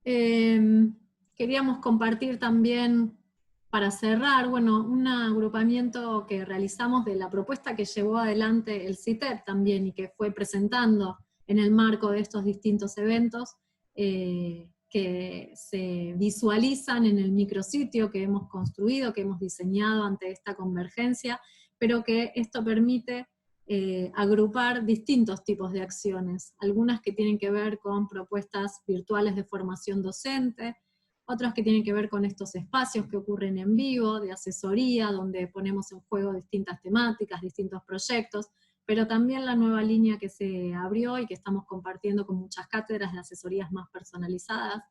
queríamos compartir también, para cerrar, bueno, un agrupamiento que realizamos de la propuesta que llevó adelante el CITEP también, y que fue presentando en el marco de estos distintos eventos, que se visualizan en el micrositio que hemos construido, que hemos diseñado ante esta convergencia, pero que esto permite agrupar distintos tipos de acciones, algunas que tienen que ver con propuestas virtuales de formación docente, otras que tienen que ver con estos espacios que ocurren en vivo, de asesoría, donde ponemos en juego distintas temáticas, distintos proyectos, pero también la nueva línea que se abrió y que estamos compartiendo con muchas cátedras de asesorías más personalizadas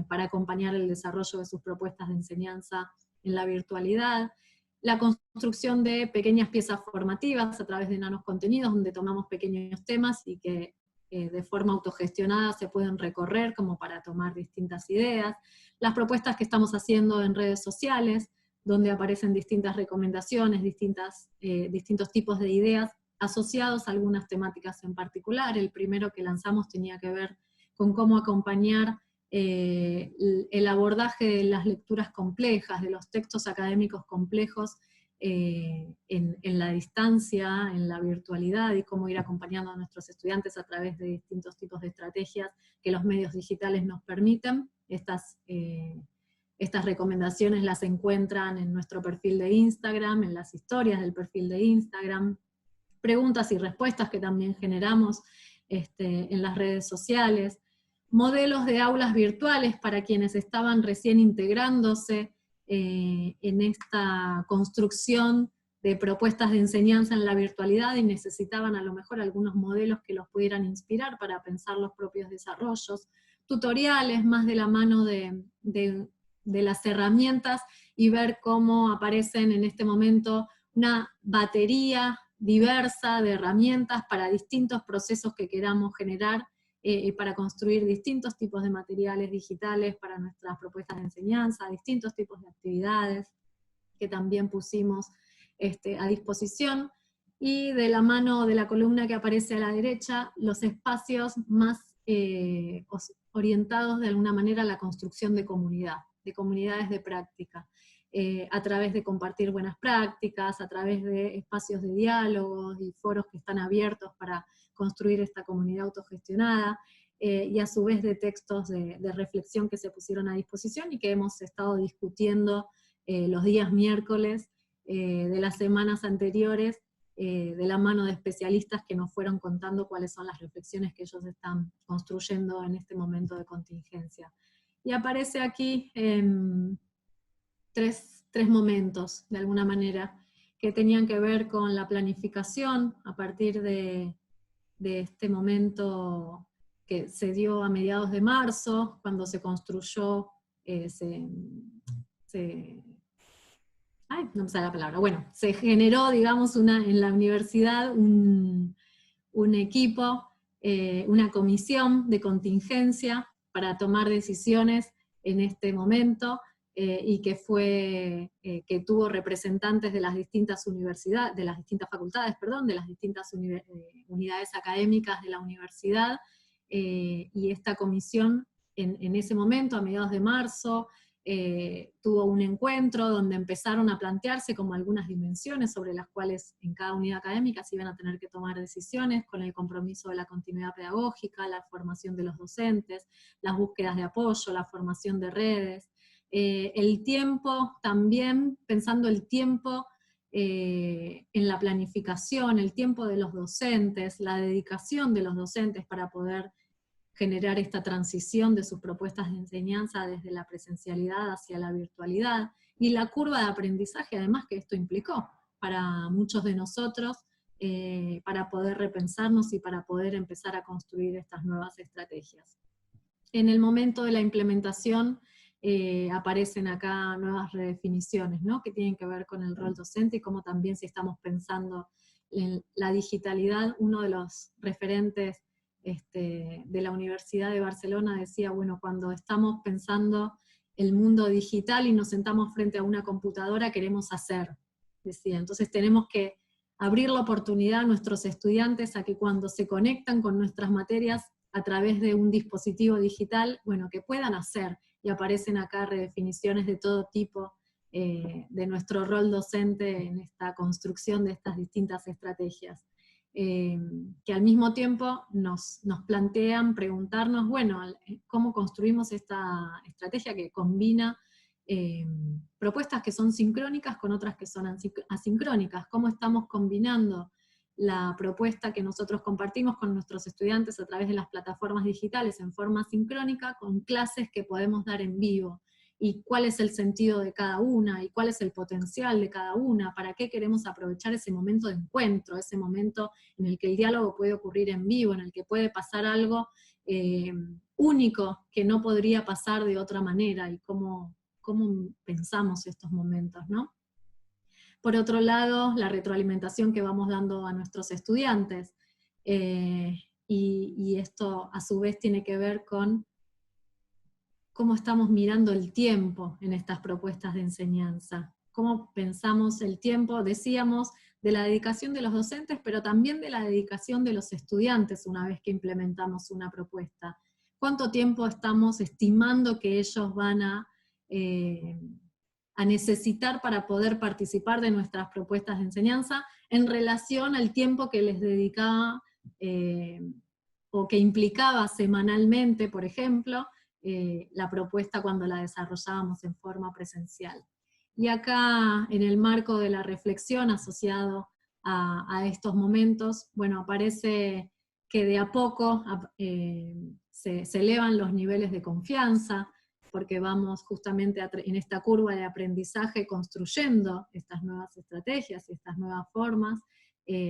para acompañar el desarrollo de sus propuestas de enseñanza en la virtualidad, la construcción de pequeñas piezas formativas a través de nanocontenidos, donde tomamos pequeños temas y que de forma autogestionada se pueden recorrer como para tomar distintas ideas, las propuestas que estamos haciendo en redes sociales, donde aparecen distintas recomendaciones, distintos tipos de ideas asociados a algunas temáticas en particular. El primero que lanzamos tenía que ver con cómo acompañar el abordaje de las lecturas complejas, de los textos académicos complejos en la distancia, en la virtualidad, y cómo ir acompañando a nuestros estudiantes a través de distintos tipos de estrategias que los medios digitales nos permiten. Estas recomendaciones las encuentran en nuestro perfil de Instagram, en las historias del perfil de Instagram, preguntas y respuestas que también generamos en las redes sociales, modelos de aulas virtuales para quienes estaban recién integrándose en esta construcción de propuestas de enseñanza en la virtualidad y necesitaban a lo mejor algunos modelos que los pudieran inspirar para pensar los propios desarrollos, tutoriales más de la mano de las herramientas y ver cómo aparecen en este momento una batería diversa de herramientas para distintos procesos que queramos generar para construir distintos tipos de materiales digitales para nuestras propuestas de enseñanza, distintos tipos de actividades que también pusimos a disposición, y de la mano de la columna que aparece a la derecha, los espacios más orientados de alguna manera a la construcción de comunidad, de comunidades de práctica, a través de compartir buenas prácticas, a través de espacios de diálogos y foros que están abiertos para construir esta comunidad autogestionada, y a su vez de textos de reflexión que se pusieron a disposición y que hemos estado discutiendo los días miércoles de las semanas anteriores, de la mano de especialistas que nos fueron contando cuáles son las reflexiones que ellos están construyendo en este momento de contingencia. Y aparece aquí tres momentos, de alguna manera, que tenían que ver con la planificación a partir de este momento que se dio a mediados de marzo, cuando se construyó, no me sale la palabra, bueno, se generó, digamos, en la universidad un equipo, una comisión de contingencia para tomar decisiones en este momento, y que tuvo representantes de las distintas universidades, de las distintas facultades, perdón, de las distintas unidades académicas de la universidad, y esta comisión en ese momento, a mediados de marzo, tuvo un encuentro donde empezaron a plantearse como algunas dimensiones sobre las cuales en cada unidad académica se iban a tener que tomar decisiones, con el compromiso de la continuidad pedagógica, la formación de los docentes, las búsquedas de apoyo, la formación de redes, el tiempo también, pensando el tiempo en la planificación, el tiempo de los docentes, la dedicación de los docentes para poder generar esta transición de sus propuestas de enseñanza desde la presencialidad hacia la virtualidad, y la curva de aprendizaje además que esto implicó para muchos de nosotros, para poder repensarnos y para poder empezar a construir estas nuevas estrategias. En el momento de la implementación aparecen acá nuevas redefiniciones, ¿no?, que tienen que ver con el rol docente y cómo también si estamos pensando en la digitalidad. Uno de los referentes de la Universidad de Barcelona decía, bueno, cuando estamos pensando el mundo digital y nos sentamos frente a una computadora, queremos hacer, decía. Entonces tenemos que abrir la oportunidad a nuestros estudiantes a que cuando se conectan con nuestras materias a través de un dispositivo digital, bueno, que puedan hacer, y aparecen acá redefiniciones de todo tipo de nuestro rol docente en esta construcción de estas distintas estrategias. Que al mismo tiempo nos plantean preguntarnos, bueno, ¿cómo construimos esta estrategia que combina propuestas que son sincrónicas con otras que son asincrónicas? ¿Cómo estamos combinando la propuesta que nosotros compartimos con nuestros estudiantes a través de las plataformas digitales en forma sincrónica con clases que podemos dar en vivo? y cuál es el sentido de cada una, y cuál es el potencial de cada una, para qué queremos aprovechar ese momento de encuentro, ese momento en el que el diálogo puede ocurrir en vivo, en el que puede pasar algo único que no podría pasar de otra manera, y cómo pensamos estos momentos, ¿no? Por otro lado, la retroalimentación que vamos dando a nuestros estudiantes, y esto a su vez tiene que ver con cómo estamos mirando el tiempo en estas propuestas de enseñanza, cómo pensamos el tiempo, decíamos, de la dedicación de los docentes, pero también de la dedicación de los estudiantes una vez que implementamos una propuesta. ¿Cuánto tiempo estamos estimando que ellos van a necesitar para poder participar de nuestras propuestas de enseñanza en relación al tiempo que les dedicaba o que implicaba semanalmente, por ejemplo, la propuesta cuando la desarrollábamos en forma presencial? Y acá, en el marco de la reflexión asociado a estos momentos, bueno, aparece que de a poco se elevan los niveles de confianza, porque vamos justamente en esta curva de aprendizaje construyendo estas nuevas estrategias y estas nuevas formas,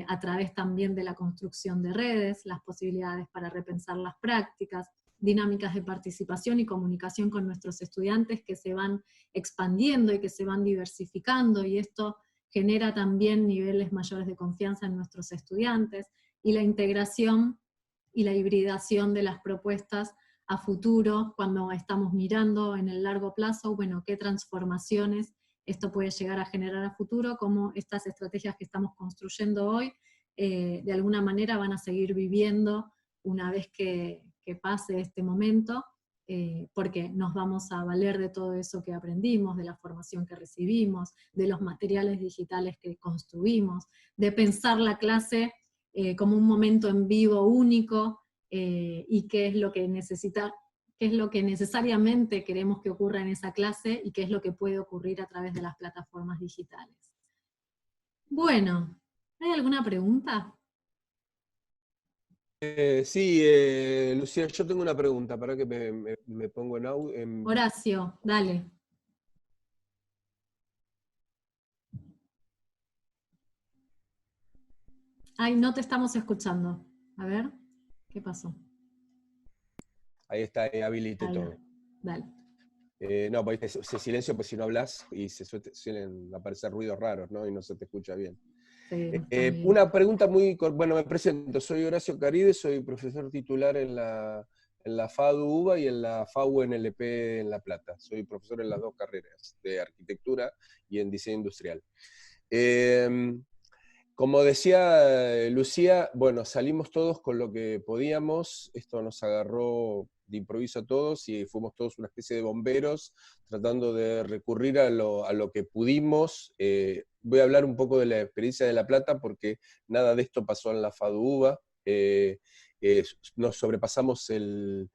a través también de la construcción de redes, las posibilidades para repensar las prácticas, dinámicas de participación y comunicación con nuestros estudiantes que se van expandiendo y que se van diversificando, y esto genera también niveles mayores de confianza en nuestros estudiantes, y la integración y la hibridación de las propuestas a futuro, cuando estamos mirando en el largo plazo, bueno, qué transformaciones esto puede llegar a generar a futuro, cómo estas estrategias que estamos construyendo hoy, de alguna manera van a seguir viviendo una vez que pase este momento, porque nos vamos a valer de todo eso que aprendimos, de la formación que recibimos, de los materiales digitales que construimos, de pensar la clase como un momento en vivo único, y qué es lo que necesariamente queremos que ocurra en esa clase, y qué es lo que puede ocurrir a través de las plataformas digitales. Bueno, ¿hay alguna pregunta? Sí, Lucía, yo tengo una pregunta, para que me pongo en audio. Horacio, dale. Ay, no te estamos escuchando. A ver, ¿qué pasó? Ahí está, habilité Ahí, todo. dale. No, pues se silencio, pues si no hablas y suelen aparecer ruidos raros, ¿no? Y no se te escucha bien. Sí, Una pregunta bueno, me presento, soy Horacio Caride, soy profesor titular en la FADU UBA y en la FAU NLP en La Plata. Soy profesor en las dos carreras, de arquitectura y en diseño industrial. Como decía Lucía, bueno, salimos todos con lo que podíamos, esto nos agarró de improviso a todos y fuimos todos una especie de bomberos tratando de recurrir a lo que pudimos. Voy a hablar un poco de la experiencia de La Plata porque nada de esto pasó en la FADU-UBA. Nos sobrepasamos el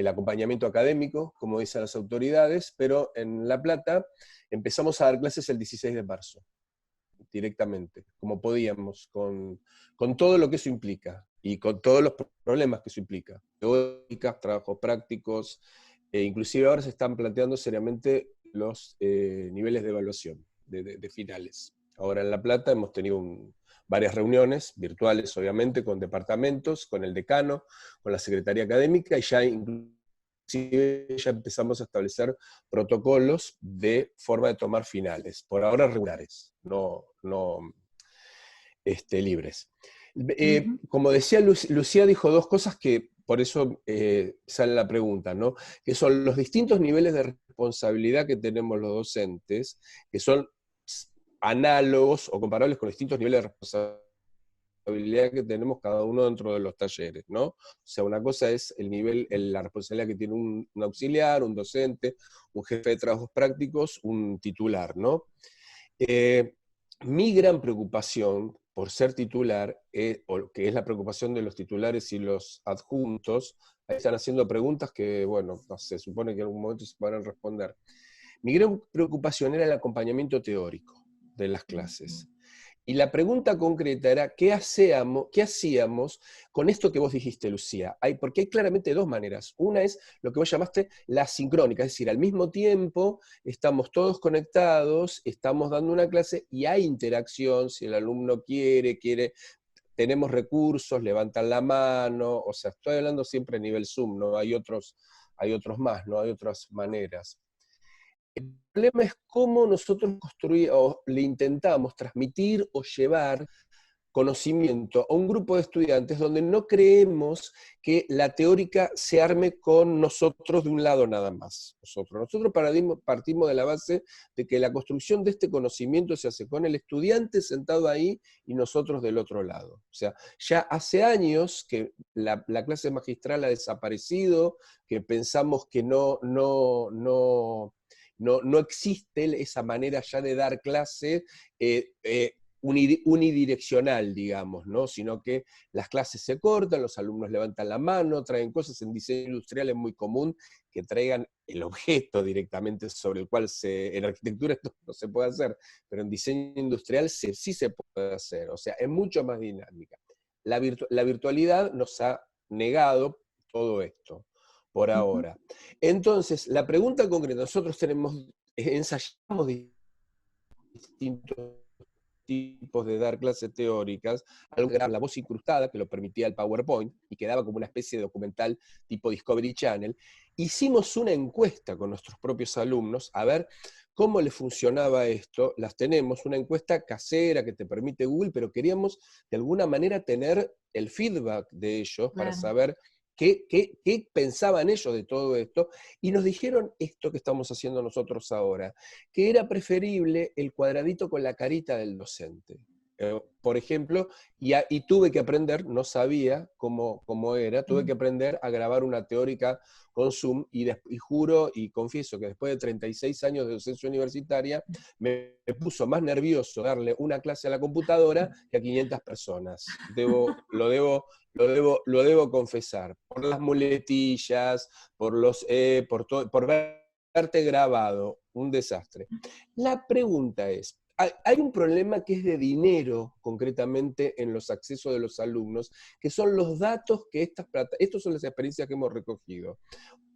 acompañamiento académico, como dicen las autoridades, pero en La Plata empezamos a dar clases el 16 de marzo. Directamente, como podíamos, con todo lo que eso implica, y con todos los problemas que eso implica, teóricas, trabajos prácticos, inclusive ahora se están planteando seriamente los niveles de evaluación de finales. Ahora en La Plata hemos tenido varias reuniones, virtuales obviamente, con departamentos, con el decano, con la secretaría académica, y ya empezamos a establecer protocolos de forma de tomar finales, por ahora regulares, no libres. Como decía Lucía, dijo dos cosas que por eso sale la pregunta, ¿no? Que son los distintos niveles de responsabilidad que tenemos los docentes, que son análogos o comparables con distintos niveles de responsabilidad que tenemos cada uno dentro de los talleres, ¿no? O sea, una cosa es el nivel, la responsabilidad que tiene un auxiliar, un docente, un jefe de trabajos prácticos, un titular, ¿no? Mi gran preocupación por ser titular, o que es la preocupación de los titulares y los adjuntos, ahí están haciendo preguntas que, bueno, no sé, se supone que en algún momento se podrán responder. Mi gran preocupación era el acompañamiento teórico de las clases. Y la pregunta concreta era, ¿qué hacíamos con esto que vos dijiste, Lucía? Porque hay claramente dos maneras. Una es lo que vos llamaste la sincrónica, es decir, al mismo tiempo estamos todos conectados, estamos dando una clase y hay interacción, si el alumno quiere, tenemos recursos, levantan la mano, o sea, estoy hablando siempre a nivel Zoom, ¿no? Hay otros más, ¿no? Hay otras maneras. El problema es cómo nosotros le intentamos transmitir o llevar conocimiento a un grupo de estudiantes donde no creemos que la teórica se arme con nosotros de un lado nada más. Nosotros partimos de la base de que la construcción de este conocimiento se hace con el estudiante sentado ahí y nosotros del otro lado. O sea, ya hace años que la clase magistral ha desaparecido, que pensamos que no existe esa manera ya de dar clase unidireccional, digamos, ¿no? Sino que las clases se cortan, los alumnos levantan la mano, traen cosas. En diseño industrial es muy común que traigan el objeto directamente sobre el cual en arquitectura esto no se puede hacer, pero en diseño industrial sí se puede hacer, o sea, es mucho más dinámica. La virtualidad nos ha negado todo esto por ahora. Entonces, la pregunta concreta, nosotros ensayamos distintos tipos de dar clases teóricas, algo que era la voz incrustada, que lo permitía el PowerPoint, y quedaba como una especie de documental tipo Discovery Channel. Hicimos una encuesta con nuestros propios alumnos, a ver cómo les funcionaba esto. Las tenemos, una encuesta casera que te permite Google, pero queríamos de alguna manera tener el feedback de ellos para saber qué pensaban ellos de todo esto, y nos dijeron esto que estamos haciendo nosotros ahora, que era preferible el cuadradito con la carita del docente. Por ejemplo, y tuve que aprender, no sabía cómo era, tuve que aprender a grabar una teórica con Zoom, y juro y confieso que después de 36 años de docencia universitaria, me puso más nervioso darle una clase a la computadora que a 500 personas. Lo debo confesar, por las muletillas, por verte grabado, un desastre. La pregunta es, hay un problema que es de dinero, concretamente en los accesos de los alumnos, que son los datos que estas son las experiencias que hemos recogido.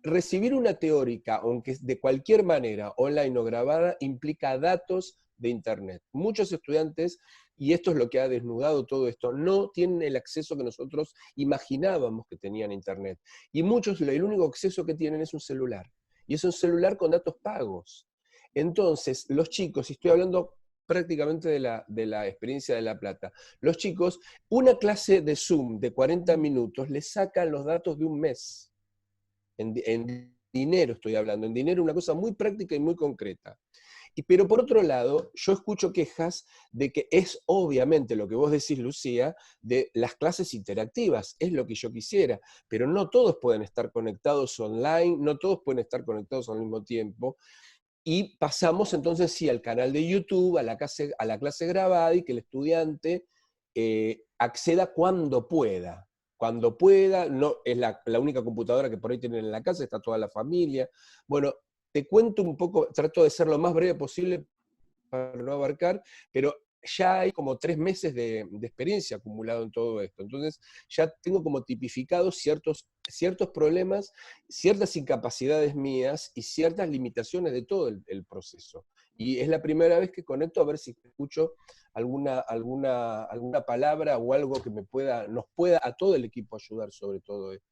Recibir una teórica, aunque de cualquier manera, online o grabada, implica datos de Internet. Muchos estudiantes, y esto es lo que ha desnudado todo esto, no tienen el acceso que nosotros imaginábamos que tenían a Internet. Y muchos, el único acceso que tienen es un celular. Y es un celular con datos pagos. Entonces, los chicos, y estoy hablando prácticamente de la experiencia de La Plata, los chicos, una clase de Zoom de 40 minutos les sacan los datos de un mes. En dinero estoy hablando, en dinero, una cosa muy práctica y muy concreta. Pero por otro lado, yo escucho quejas de que es obviamente lo que vos decís, Lucía, de las clases interactivas, es lo que yo quisiera, pero no todos pueden estar conectados online, no todos pueden estar conectados al mismo tiempo, y pasamos entonces sí al canal de YouTube, a la clase grabada, y que el estudiante acceda cuando pueda. Cuando pueda, no es la única computadora que por ahí tienen en la casa, está toda la familia. Bueno, te cuento un poco, trato de ser lo más breve posible para no abarcar, pero ya hay como 3 meses de experiencia acumulado en todo esto. Entonces ya tengo como tipificados ciertos problemas, ciertas incapacidades mías y ciertas limitaciones de todo el proceso. Y es la primera vez que conecto a ver si escucho alguna palabra o algo que nos pueda a todo el equipo ayudar sobre todo esto.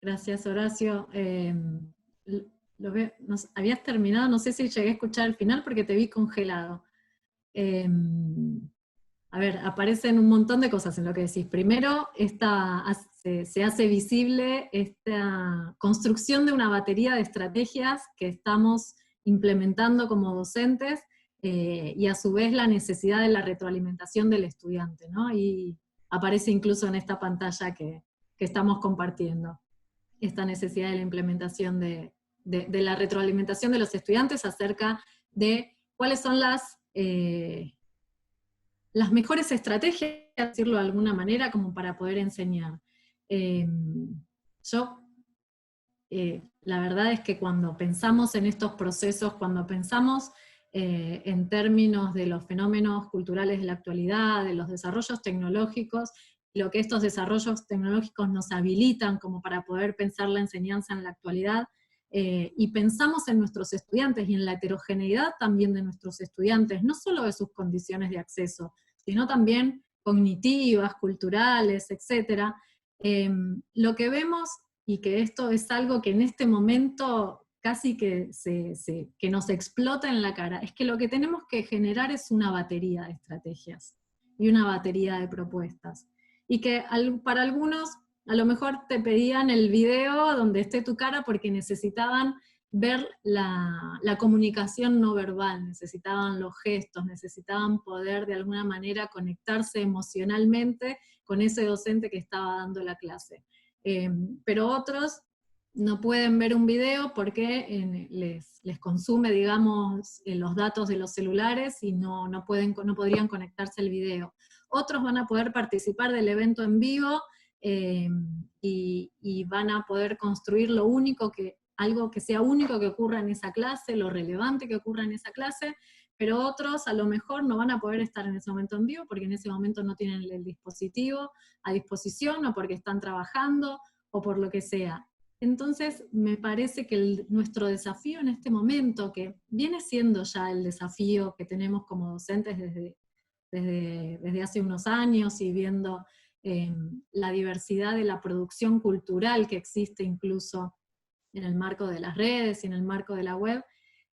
Gracias, Horacio. Habías terminado, no sé si llegué a escuchar el final porque te vi congelado. A ver, aparecen un montón de cosas en lo que decís. Primero, se hace visible esta construcción de una batería de estrategias que estamos implementando como docentes, y a su vez la necesidad de la retroalimentación del estudiante, ¿no? Y aparece incluso en esta pantalla que estamos compartiendo, esta necesidad de la implementación de la retroalimentación de los estudiantes acerca de cuáles son las mejores estrategias, decirlo de alguna manera, como para poder enseñar. Yo la verdad es que cuando pensamos en estos procesos, cuando pensamos en términos de los fenómenos culturales de la actualidad, de los desarrollos tecnológicos, lo que estos desarrollos tecnológicos nos habilitan como para poder pensar la enseñanza en la actualidad, y pensamos en nuestros estudiantes y en la heterogeneidad también de nuestros estudiantes, no solo de sus condiciones de acceso, sino también cognitivas, culturales, etc. Lo que vemos, y que esto es algo que en este momento casi que nos explota en la cara, es que lo que tenemos que generar es una batería de estrategias y una batería de propuestas. Y que para algunos a lo mejor te pedían el video donde esté tu cara porque necesitaban ver la comunicación no verbal, necesitaban los gestos, necesitaban poder de alguna manera conectarse emocionalmente con ese docente que estaba dando la clase. Pero otros no pueden ver un video porque les consume, digamos, los datos de los celulares y no podrían conectarse al video. Otros van a poder participar del evento en vivo y van a poder construir algo que sea único que ocurra en esa clase, lo relevante que ocurra en esa clase, pero otros a lo mejor no van a poder estar en ese momento en vivo porque en ese momento no tienen el dispositivo a disposición, o porque están trabajando, o por lo que sea. Entonces me parece que nuestro desafío en este momento, que viene siendo ya el desafío que tenemos como docentes desde hace unos años, y viendo la diversidad de la producción cultural que existe incluso en el marco de las redes y en el marco de la web,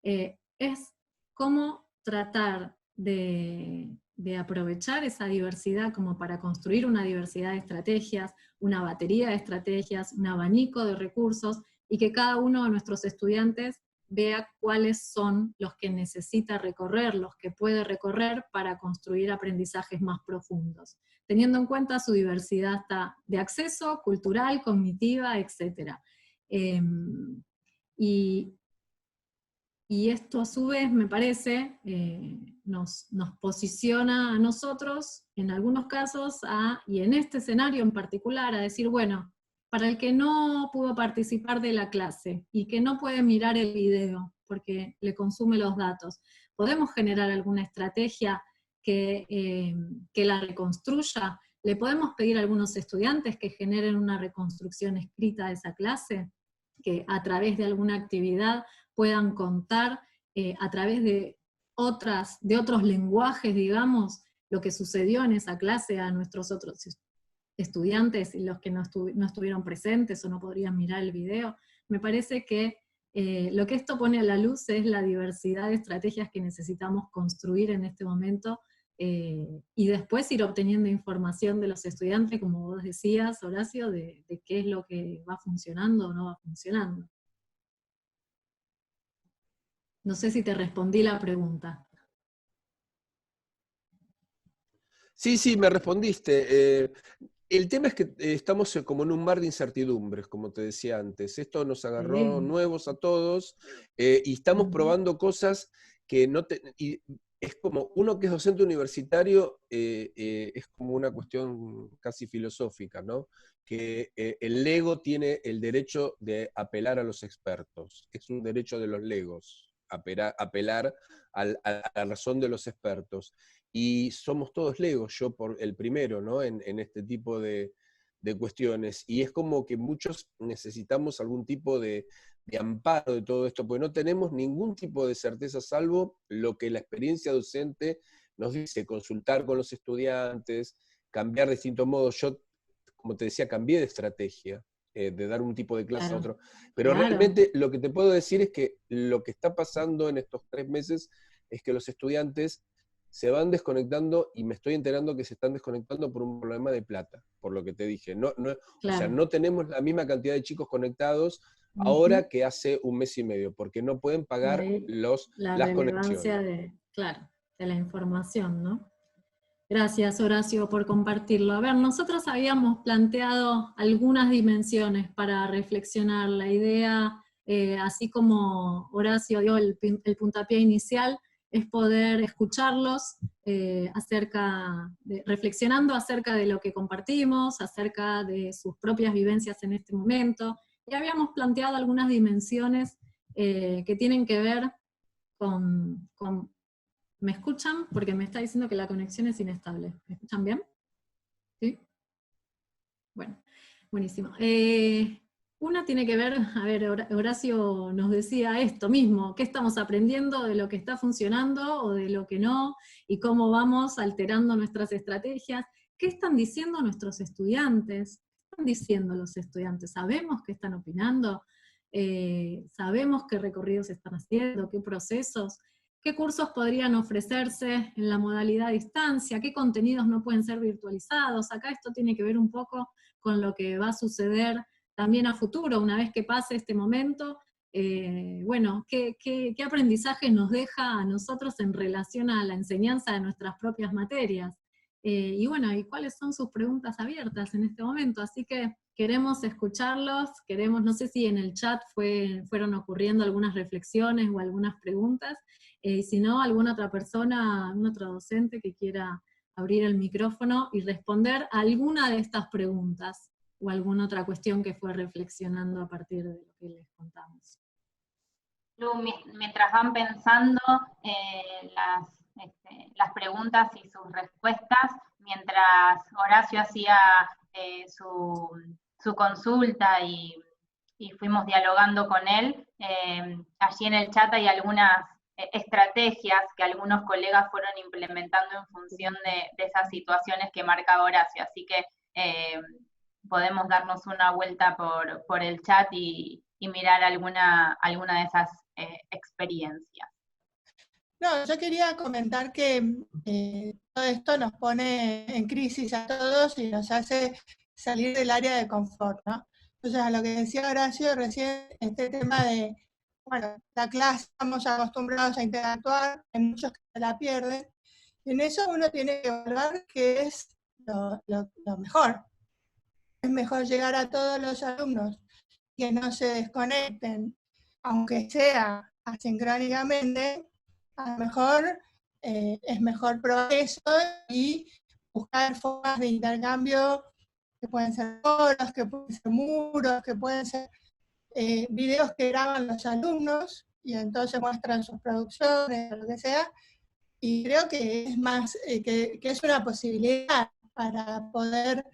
es cómo tratar de aprovechar esa diversidad como para construir una diversidad de estrategias, una batería de estrategias, un abanico de recursos, y que cada uno de nuestros estudiantes vea cuáles son los que necesita recorrer, los que puede recorrer para construir aprendizajes más profundos, teniendo en cuenta su diversidad de acceso, cultural, cognitiva, etc. Y esto a su vez, me parece, nos posiciona a nosotros, en algunos casos, y en este escenario en particular, a decir, bueno, para el que no pudo participar de la clase y que no puede mirar el video porque le consume los datos, ¿podemos generar alguna estrategia que la reconstruya? ¿Le podemos pedir a algunos estudiantes que generen una reconstrucción escrita de esa clase? Que a través de alguna actividad puedan contar a través de otros lenguajes, digamos, lo que sucedió en esa clase a nuestros otros estudiantes y los que no estuvieron presentes o no podrían mirar el video. Me parece que lo que esto pone a la luz es la diversidad de estrategias que necesitamos construir en este momento, y después ir obteniendo información de los estudiantes, como vos decías, Horacio, de qué es lo que va funcionando o no va funcionando. No sé si te respondí la pregunta. Sí, me respondiste. El tema es que estamos como en un mar de incertidumbres, como te decía antes. Esto nos agarró nuevos a todos, y estamos probando cosas que no y es como, uno que es docente universitario, es como una cuestión casi filosófica, ¿no? Que el lego tiene el derecho de apelar a los expertos. Es un derecho de los legos, apelar a la razón de los expertos. Y somos todos legos, yo por el primero, ¿no? En este tipo de cuestiones. Y es como que muchos necesitamos algún tipo de amparo de todo esto, porque no tenemos ningún tipo de certeza, salvo lo que la experiencia docente nos dice: consultar con los estudiantes, cambiar de distintos modos. Yo, como te decía, cambié de estrategia, de dar un tipo de clase a otro. Pero realmente lo que te puedo decir es que lo que está pasando en estos 3 meses es que los estudiantes se van desconectando, y me estoy enterando que se están desconectando por un problema de plata, por lo que te dije. O sea, no tenemos la misma cantidad de chicos conectados ahora que hace un mes y medio, porque no pueden pagar las conexiones. De la información, ¿no? Gracias, Horacio, por compartirlo. A ver, nosotros habíamos planteado algunas dimensiones para reflexionar. La idea, así como Horacio dio el puntapié inicial, es poder escucharlos reflexionando acerca de lo que compartimos, acerca de sus propias vivencias en este momento, Y habíamos planteado algunas dimensiones que tienen que ver con... ¿Me escuchan? Porque me está diciendo que la conexión es inestable. ¿Me escuchan bien? ¿Sí? Bueno, buenísimo. Una tiene que ver, a ver, Horacio nos decía esto mismo, qué estamos aprendiendo de lo que está funcionando o de lo que no, y cómo vamos alterando nuestras estrategias. ¿Qué están diciendo nuestros estudiantes? ¿Qué están diciendo los estudiantes? ¿Sabemos qué están opinando? ¿Sabemos qué recorridos están haciendo? ¿Qué procesos? ¿Qué cursos podrían ofrecerse en la modalidad a distancia? ¿Qué contenidos no pueden ser virtualizados? Acá esto tiene que ver un poco con lo que va a suceder también a futuro, una vez que pase este momento. Bueno, ¿qué aprendizaje nos deja a nosotros en relación a la enseñanza de nuestras propias materias? Y bueno, ¿y cuáles son sus preguntas abiertas en este momento? Así que queremos escucharlos, no sé si en el chat fueron ocurriendo algunas reflexiones o algunas preguntas, y si no, alguna otra persona, algún otro docente que quiera abrir el micrófono y responder a alguna de estas preguntas, o alguna otra cuestión que fue reflexionando a partir de lo que les contamos. Mientras van pensando las preguntas y sus respuestas, mientras Horacio hacía su consulta y fuimos dialogando con él, allí en el chat hay algunas estrategias que algunos colegas fueron implementando en función de esas situaciones que marcaba Horacio, así que podemos darnos una vuelta por el chat y mirar alguna de esas experiencias. No, yo quería comentar que todo esto nos pone en crisis a todos y nos hace salir del área de confort, ¿no? Entonces, a lo que decía Horacio recién, este tema de, bueno, la clase, estamos acostumbrados a interactuar, hay muchos que se la pierden, y en eso uno tiene que evaluar qué es lo mejor. Es mejor llegar a todos los alumnos que no se desconecten, aunque sea asincrónicamente. A lo mejor es mejor probar eso y buscar formas de intercambio que pueden ser foros, que pueden ser muros, que pueden ser videos que graban los alumnos y entonces muestran sus producciones o lo que sea. Y creo que es más, que es una posibilidad para poder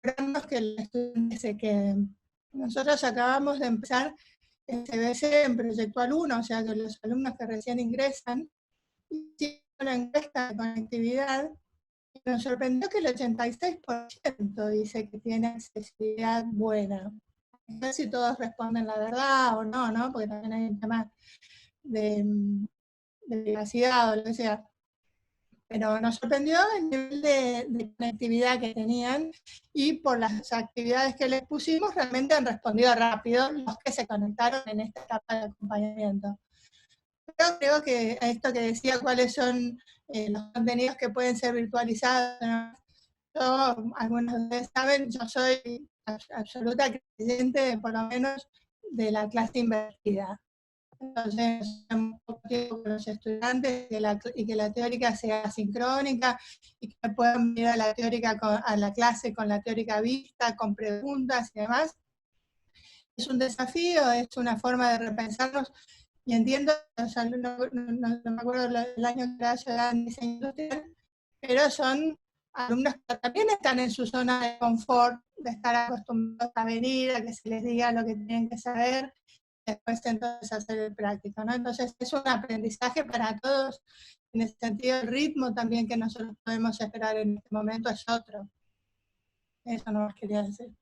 lograrnos que los estudiantes se queden. Nosotros acabamos de empezar el CBC en Proyectual 1, o sea que los alumnos que recién ingresan hicieron una encuesta de conectividad y nos sorprendió que el 86% dice que tiene accesibilidad buena. No sé si todos responden la verdad o no, ¿no? Porque también hay un tema de privacidad o lo que sea. Pero nos sorprendió el nivel de conectividad que tenían y por las actividades que les pusimos realmente han respondido rápido los que se conectaron en esta etapa de acompañamiento. Pero creo que a esto que decía cuáles son los contenidos que pueden ser virtualizados, yo, algunos de ustedes saben, yo soy absoluta creyente, por lo menos, de la clase invertida. Entonces, un poco tiempo con los estudiantes y que la teórica sea sincrónica y que puedan venir a la teórica a la clase con la teórica vista, con preguntas y demás. Es un desafío, es una forma de repensarnos y entiendo, los alumnos, no me acuerdo el año que era en diseño industrial, pero son alumnos que también están en su zona de confort, de estar acostumbrados a venir, a que se les diga lo que tienen que saber, después entonces hacer el práctico, ¿no? Entonces es un aprendizaje para todos, en ese sentido el ritmo también que nosotros podemos esperar en este momento es otro. Eso no más quería decir.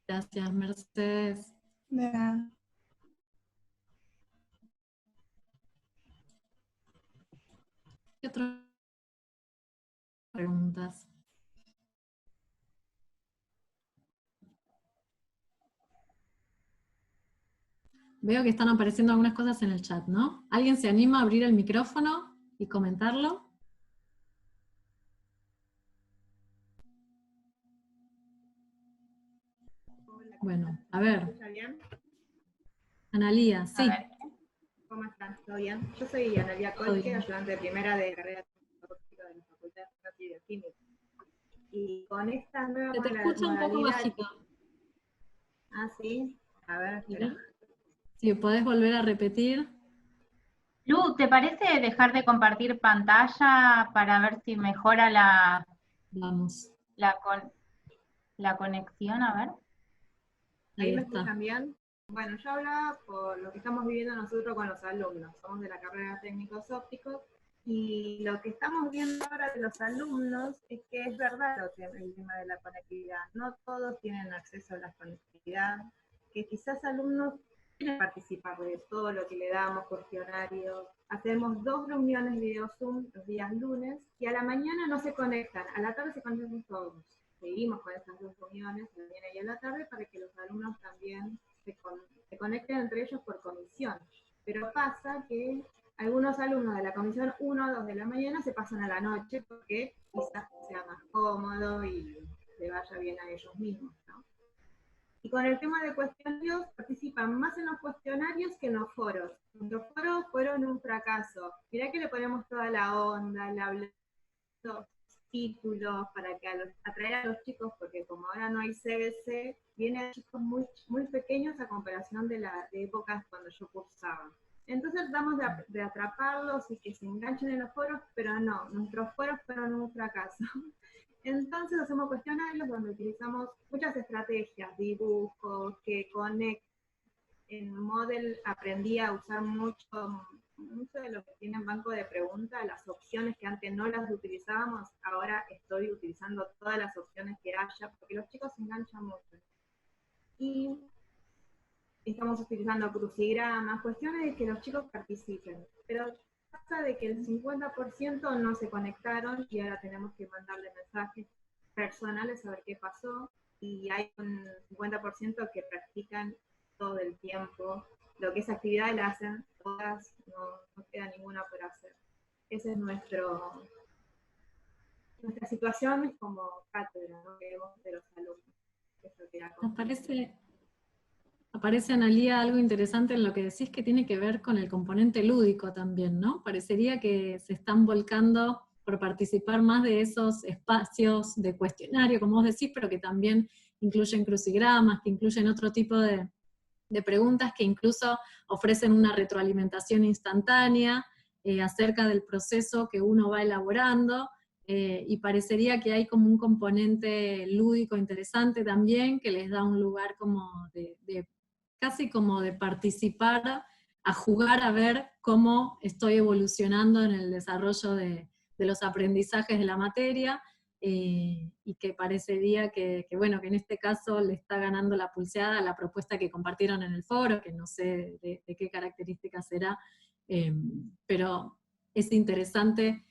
Gracias, Mercedes. De nada. ¿Qué otras preguntas? Veo que están apareciendo algunas cosas en el chat, ¿no? ¿Alguien se anima a abrir el micrófono y comentarlo? Bueno, a ver. Analía, sí. ¿Cómo están? ¿Todo bien? Yo soy Analía Colque, ayudante de primera de carrera tecnológica de la Facultad de Farmacia y Bioquímica. Y con esta nueva Se te escucha un poco bajito. Ah, sí. A ver, espera. Si podés volver a repetir. Lu, ¿te parece dejar de compartir pantalla para ver si mejora Vamos, la, la conexión? A ver. ahí ¿Ahí me está. escuchan bien? Bueno, yo hablaba por lo que estamos viviendo nosotros con los alumnos. Somos de la carrera de técnicos ópticos y lo que estamos viendo ahora de los alumnos es que es verdad el tema de la conectividad. No todos tienen acceso a la conectividad, que quizás alumnos quieren participar de todo lo que le damos, cuestionarios. Hacemos 2 reuniones video Zoom los días lunes y a la mañana no se conectan, a la tarde se conectan todos. Seguimos con estas 2 reuniones, a la mañana y a la tarde, para que los alumnos también se conecten entre ellos por comisión. Pero pasa que algunos alumnos de la comisión 1 o 2 de la mañana se pasan a la noche porque quizás sea más cómodo y le vaya bien a ellos mismos, ¿no? Y con el tema de cuestionarios, participan más en los cuestionarios que en los foros. Los foros fueron un fracaso. Mirá que le ponemos toda la onda, le hablamos títulos para que atraer a los chicos, porque como ahora no hay CBC, vienen chicos muy, muy pequeños a comparación de épocas cuando yo cursaba. Entonces tratamos de atraparlos y que se enganchen en los foros, pero no, nuestros foros fueron un fracaso. Entonces hacemos cuestionarios donde utilizamos muchas estrategias, dibujos, que conecten. En Model aprendí a usar mucho de lo que tiene en banco de preguntas, las opciones que antes no las utilizábamos, ahora estoy utilizando todas las opciones que haya, porque los chicos se enganchan mucho. Y estamos utilizando crucigramas, cuestiones de que los chicos participen. Pero pasa de que el 50% no se conectaron y ahora tenemos que mandarle mensajes personales a ver qué pasó, y hay un 50% que practican todo el tiempo. Lo que esa actividad la hacen todas, no queda ninguna por hacer. Esa es nuestra situación como cátedra, ¿no? Que vemos de los alumnos. Eso quería comentar. Aparece, Analía, algo interesante en lo que decís que tiene que ver con el componente lúdico también, ¿no? Parecería que se están volcando por participar más de esos espacios de cuestionario, como vos decís, pero que también incluyen crucigramas, que incluyen otro tipo de preguntas que incluso ofrecen una retroalimentación instantánea acerca del proceso que uno va elaborando, y parecería que hay como un componente lúdico interesante también, que les da un lugar como casi como de participar, a jugar a ver cómo estoy evolucionando en el desarrollo de los aprendizajes de la materia, y que parecería bueno, que en este caso le está ganando la pulseada a la propuesta que compartieron en el foro, que no sé de qué características será, pero es interesante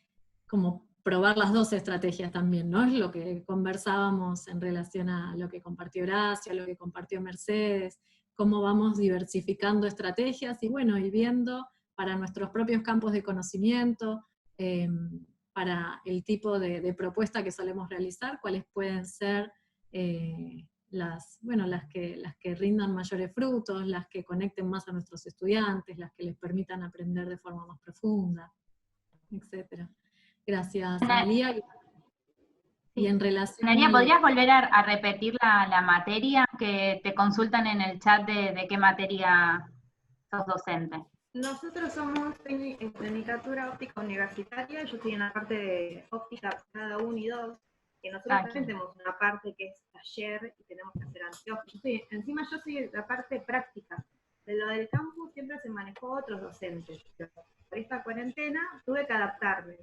como probar las dos estrategias también, ¿no? Es lo que conversábamos en relación a lo que compartió Horacio, a lo que compartió Mercedes, cómo vamos diversificando estrategias y bueno, y viendo para nuestros propios campos de conocimiento, para el tipo de propuesta que solemos realizar, cuáles pueden ser las que rindan mayores frutos, las que conecten más a nuestros estudiantes, las que les permitan aprender de forma más profunda, etc. Gracias, Analía. Y en relación Analía, a ¿podrías volver a repetir la materia que te consultan en el chat de qué materia sos docente? Nosotros somos Tecnicatura Óptica Universitaria, yo estoy en la parte de óptica aplicada 1 y 2, que nosotros también tenemos una parte que es taller y tenemos que hacer anteojos. Encima yo soy la parte práctica. De lo del campus siempre se manejó otros docentes. Por esta cuarentena tuve que adaptarme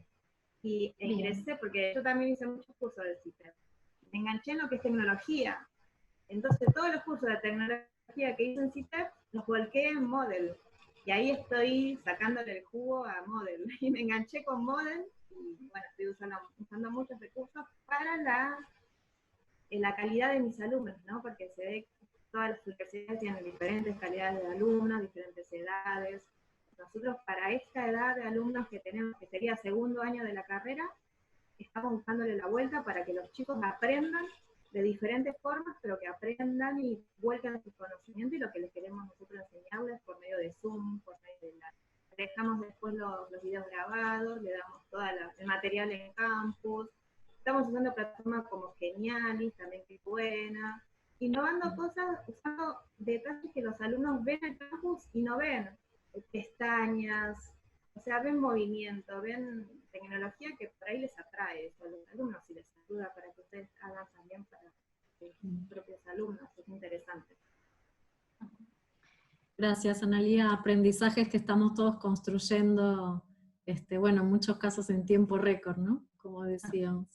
y ingresé, porque yo también hice muchos cursos de CITEP. Me enganché en lo que es tecnología. Entonces todos los cursos de tecnología que hice en CITEP los volqué en Model. Y ahí estoy sacándole el jugo a Model. Y me enganché con Model, y bueno, estoy usando muchos recursos para la calidad de mis alumnos, ¿no? Porque se ve que todas las universidades tienen diferentes calidades de alumnos, diferentes edades. Nosotros para esta edad de alumnos que tenemos, que sería segundo año de la carrera, estamos buscándole la vuelta para que los chicos aprendan de diferentes formas, pero que aprendan y vuelquen su conocimiento, y lo que les queremos nosotros enseñarles por medio de Zoom, por medio de dejamos después los videos grabados, le damos todo el material en campus. Estamos usando plataformas como Genialis, también que es buena. innovando cosas, usando detalles que los alumnos ven en el campus y no ven, pestañas, o sea, ven movimiento, ven tecnología que por ahí les atrae eso a los alumnos y les ayuda para que ustedes hagan también para sus propios alumnos, es interesante. Gracias, Analía. Aprendizajes que estamos todos construyendo, bueno, en muchos casos en tiempo récord, ¿no? Como decíamos.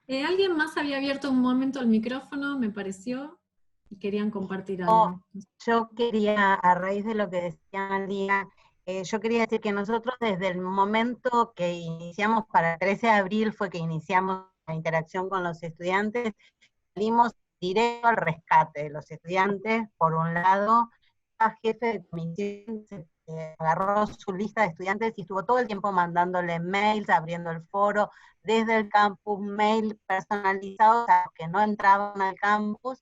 Alguien más había abierto un momento el micrófono, me pareció, y querían compartir algo. Yo quería, a raíz de lo que decía Analía, yo quería decir que nosotros desde el momento que iniciamos, para el 13 de abril fue que iniciamos la interacción con los estudiantes, salimos directo al rescate de los estudiantes. Por un lado, cada jefe de comisión agarró su lista de estudiantes y estuvo todo el tiempo mandándole mails, abriendo el foro, desde el campus, mail personalizados a los que no entraban al campus,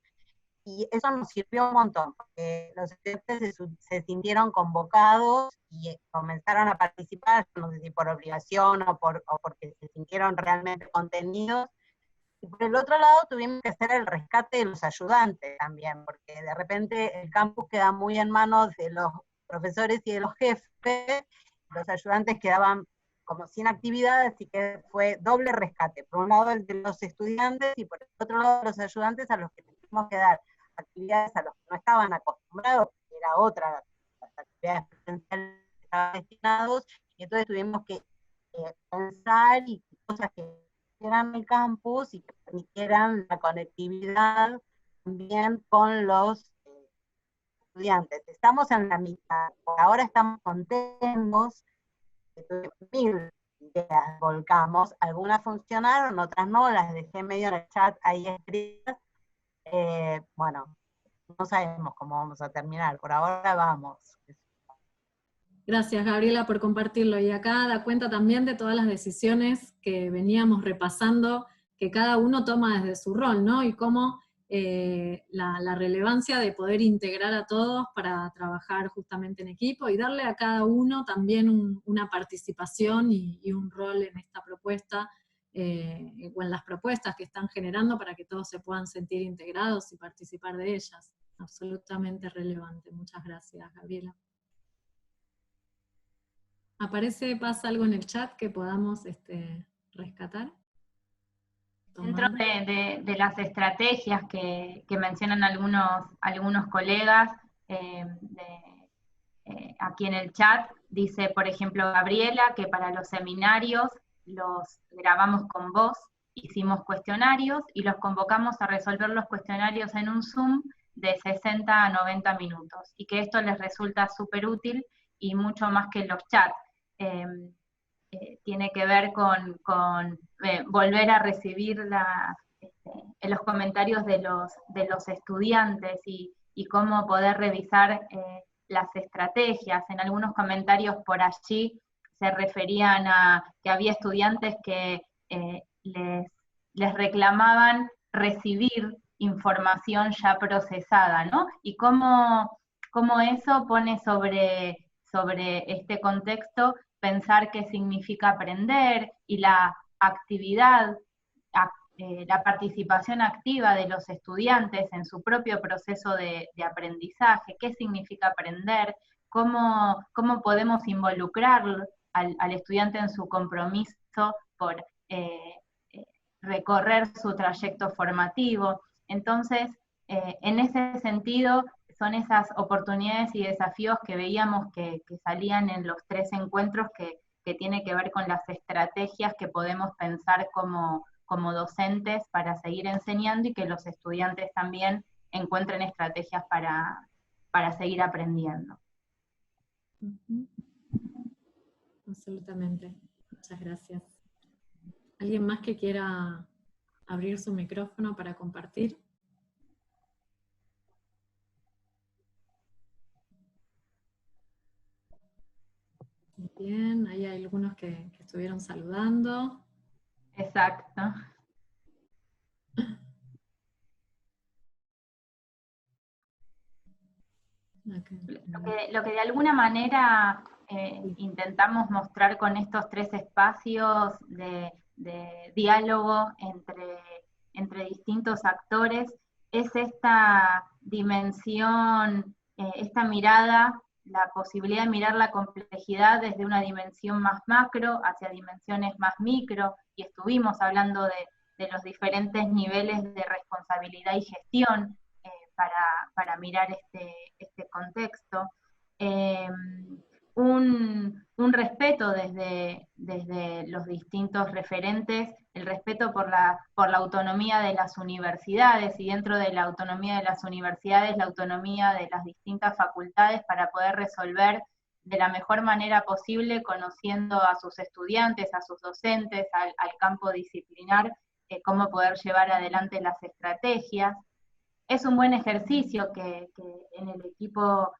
y eso nos sirvió un montón, porque los estudiantes se sintieron convocados y comenzaron a participar, no sé si por obligación o porque se sintieron realmente contenidos. Y por el otro lado tuvimos que hacer el rescate de los ayudantes también, porque de repente el campus queda muy en manos de los profesores y de los jefes, los ayudantes quedaban como sin actividad, así que fue doble rescate. Por un lado el de los estudiantes y por el otro lado los ayudantes, a los que tuvimos que dar actividades a los que no estaban acostumbrados, que era otra, las actividades presenciales que estaban destinados, y entonces tuvimos que pensar y cosas que eran el campus y que permitieran la conectividad también con los estudiantes. Estamos en la mitad, por ahora estamos contentos, 1000 ideas volcamos, algunas funcionaron, otras no, las dejé medio en el chat ahí escritas. Bueno, no sabemos cómo vamos a terminar, por ahora vamos. Gracias, Gabriela, por compartirlo. Y acá da cuenta también de todas las decisiones que veníamos repasando, que cada uno toma desde su rol, ¿no? Y cómo la relevancia de poder integrar a todos para trabajar justamente en equipo y darle a cada uno también una participación y un rol en esta propuesta, o en las propuestas que están generando para que todos se puedan sentir integrados y participar de ellas. Absolutamente relevante. Muchas gracias, Gabriela. ¿Pasa algo en el chat que podamos rescatar? Dentro de las estrategias que mencionan algunos colegas aquí en el chat, dice, por ejemplo, Gabriela, que para los seminarios los grabamos con voz, hicimos cuestionarios y los convocamos a resolver los cuestionarios en un Zoom de 60 a 90 minutos, y que esto les resulta súper útil y mucho más que los chats. Tiene que ver con volver a recibir los comentarios de los estudiantes y cómo poder revisar las estrategias. En algunos comentarios por allí se referían a que había estudiantes que les reclamaban recibir información ya procesada, ¿no? Y cómo eso pone sobre este contexto pensar qué significa aprender y la actividad, la participación activa de los estudiantes en su propio proceso de aprendizaje, qué significa aprender, cómo podemos involucrar al estudiante en su compromiso por recorrer su trayecto formativo. Entonces, en ese sentido, son esas oportunidades y desafíos que veíamos que salían en los 3 encuentros que tiene que ver con las estrategias que podemos pensar como docentes para seguir enseñando y que los estudiantes también encuentren estrategias para seguir aprendiendo. Absolutamente. Muchas gracias. ¿Alguien más que quiera abrir su micrófono para compartir? Bien, ahí hay algunos que estuvieron saludando. Exacto. Okay. Lo que de alguna manera intentamos mostrar con estos 3 espacios de diálogo entre distintos actores es esta dimensión, esta mirada, la posibilidad de mirar la complejidad desde una dimensión más macro hacia dimensiones más micro, y estuvimos hablando de los diferentes niveles de responsabilidad y gestión para mirar este contexto. Un respeto desde los distintos referentes, el respeto por la autonomía de las universidades, y dentro de la autonomía de las universidades, la autonomía de las distintas facultades para poder resolver de la mejor manera posible, conociendo a sus estudiantes, a sus docentes, al campo disciplinar, cómo poder llevar adelante las estrategias. Es un buen ejercicio que en el equipo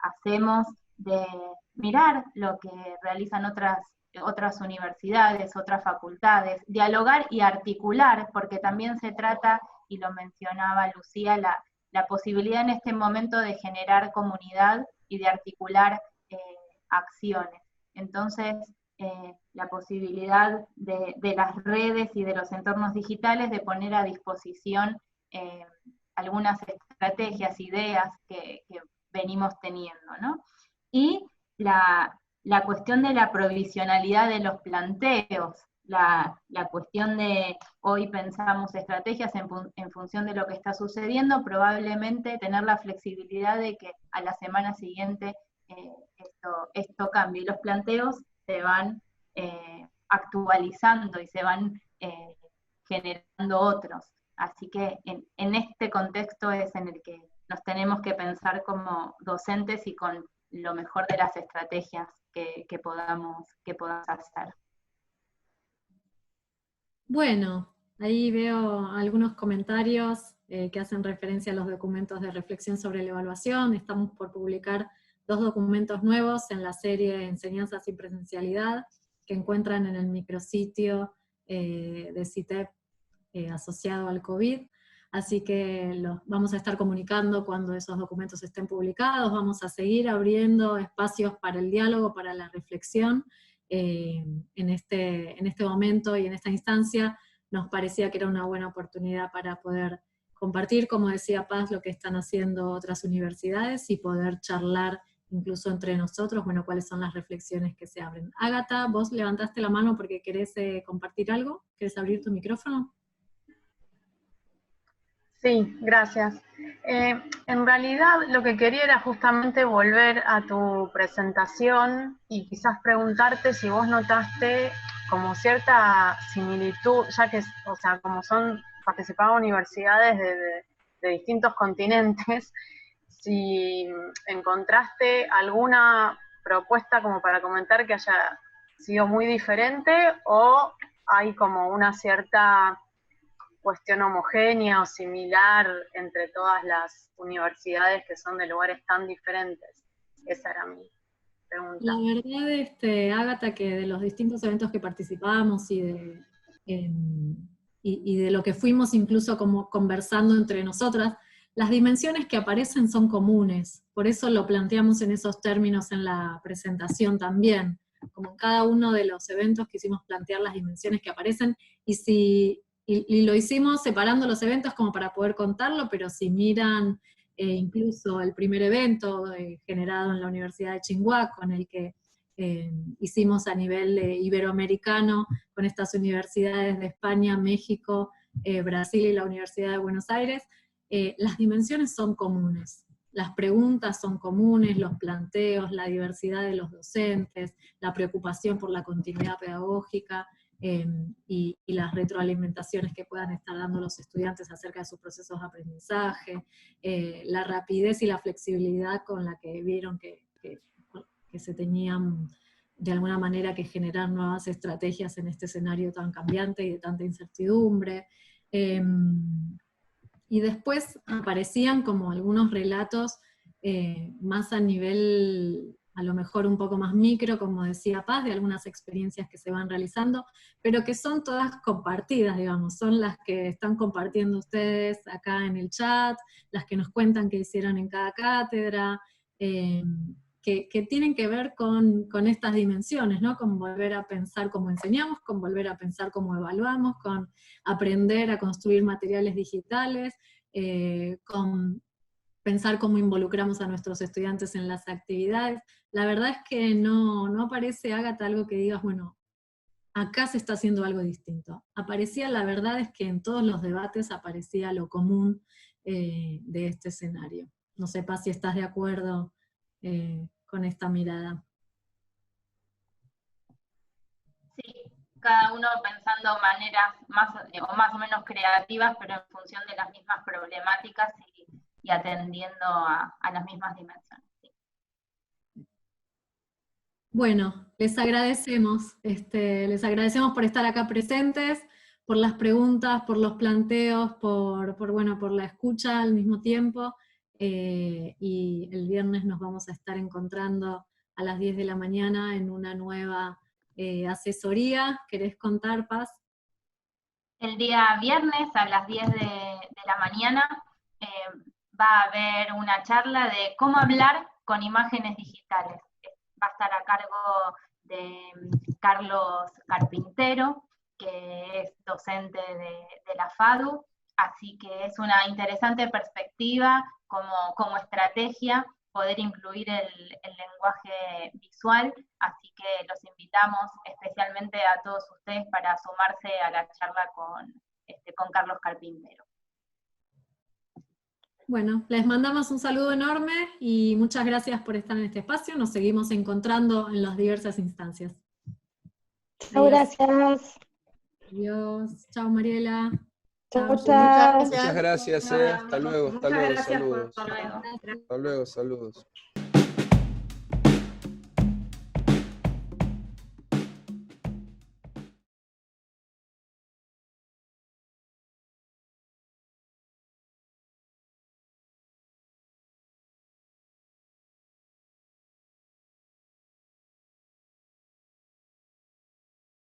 hacemos de mirar lo que realizan otras universidades, otras facultades, dialogar y articular, porque también se trata, y lo mencionaba Lucía, la posibilidad en este momento de generar comunidad y de articular acciones. Entonces, la posibilidad de las redes y de los entornos digitales de poner a disposición algunas estrategias, ideas que venimos teniendo, ¿no? Y la cuestión de la provisionalidad de los planteos, la cuestión de hoy pensamos estrategias en función de lo que está sucediendo, probablemente tener la flexibilidad de que a la semana siguiente esto cambie, y los planteos se van actualizando y se van generando otros. Así que en este contexto es en el que nos tenemos que pensar como docentes y con lo mejor de las estrategias que podamos hacer. Bueno, ahí veo algunos comentarios que hacen referencia a los documentos de reflexión sobre la evaluación. Estamos por publicar 2 documentos nuevos en la serie Enseñanzas y Presencialidad, que encuentran en el micrositio de CITEP asociado al COVID. Así que los vamos a estar comunicando cuando esos documentos estén publicados. Vamos a seguir abriendo espacios para el diálogo, para la reflexión. En este momento y en esta instancia nos parecía que era una buena oportunidad para poder compartir, como decía Paz, lo que están haciendo otras universidades y poder charlar incluso entre nosotros, bueno, cuáles son las reflexiones que se abren. Ágata, vos levantaste la mano porque querés compartir algo. ¿Querés abrir tu micrófono? Sí, gracias. En realidad lo que quería era justamente volver a tu presentación y quizás preguntarte si vos notaste como cierta similitud, ya que, o sea, como participaban universidades de distintos continentes, si encontraste alguna propuesta como para comentar que haya sido muy diferente, o hay como una cierta cuestión homogénea o similar entre todas las universidades que son de lugares tan diferentes. Esa era mi pregunta. La verdad, Ágata, que de los distintos eventos que participamos y de lo que fuimos incluso como conversando entre nosotras, las dimensiones que aparecen son comunes, por eso lo planteamos en esos términos en la presentación también, como en cada uno de los eventos quisimos plantear las dimensiones que aparecen, y lo hicimos separando los eventos como para poder contarlo, pero si miran incluso el primer evento generado en la Universidad de Tsinghua, con el que hicimos a nivel iberoamericano, con estas universidades de España, México, Brasil y la Universidad de Buenos Aires, las dimensiones son comunes. Las preguntas son comunes, los planteos, la diversidad de los docentes, la preocupación por la continuidad pedagógica, y las retroalimentaciones que puedan estar dando los estudiantes acerca de sus procesos de aprendizaje, la rapidez y la flexibilidad con la que vieron que se tenían de alguna manera que generar nuevas estrategias en este escenario tan cambiante y de tanta incertidumbre. Y después aparecían como algunos relatos más a nivel, a lo mejor un poco más micro, como decía Paz, de algunas experiencias que se van realizando, pero que son todas compartidas, digamos, son las que están compartiendo ustedes acá en el chat, las que nos cuentan que hicieron en cada cátedra, que tienen que ver con estas dimensiones, ¿no? Con volver a pensar cómo enseñamos, con volver a pensar cómo evaluamos, con aprender a construir materiales digitales, con pensar cómo involucramos a nuestros estudiantes en las actividades. La verdad es que no aparece, Ágata, algo que digas, bueno, acá se está haciendo algo distinto. La verdad es que en todos los debates aparecía lo común de este escenario. No sé, Paz, si estás de acuerdo con esta mirada. Sí, cada uno pensando maneras más o menos creativas, pero en función de las mismas problemáticas y atendiendo a las mismas dimensiones. Sí. Bueno, les agradecemos por estar acá presentes, por las preguntas, por los planteos, por la escucha al mismo tiempo, y el viernes nos vamos a estar encontrando a las 10 de la mañana en una nueva asesoría. ¿Querés contar, Paz? El día viernes a las 10 de la mañana va a haber una charla de cómo hablar con imágenes digitales. Va a estar a cargo de Carlos Carpintero, que es docente de la FADU, así que es una interesante perspectiva como estrategia poder incluir el lenguaje visual, así que los invitamos especialmente a todos ustedes para sumarse a la charla con Carlos Carpintero. Bueno, les mandamos un saludo enorme y muchas gracias por estar en este espacio. Nos seguimos encontrando en las diversas instancias. Chao, gracias. Adiós. Chao, Mariela. Chao, chao. Muchas gracias. Hasta luego. Muchas gracias Saludos. por todo. Hasta luego, saludos.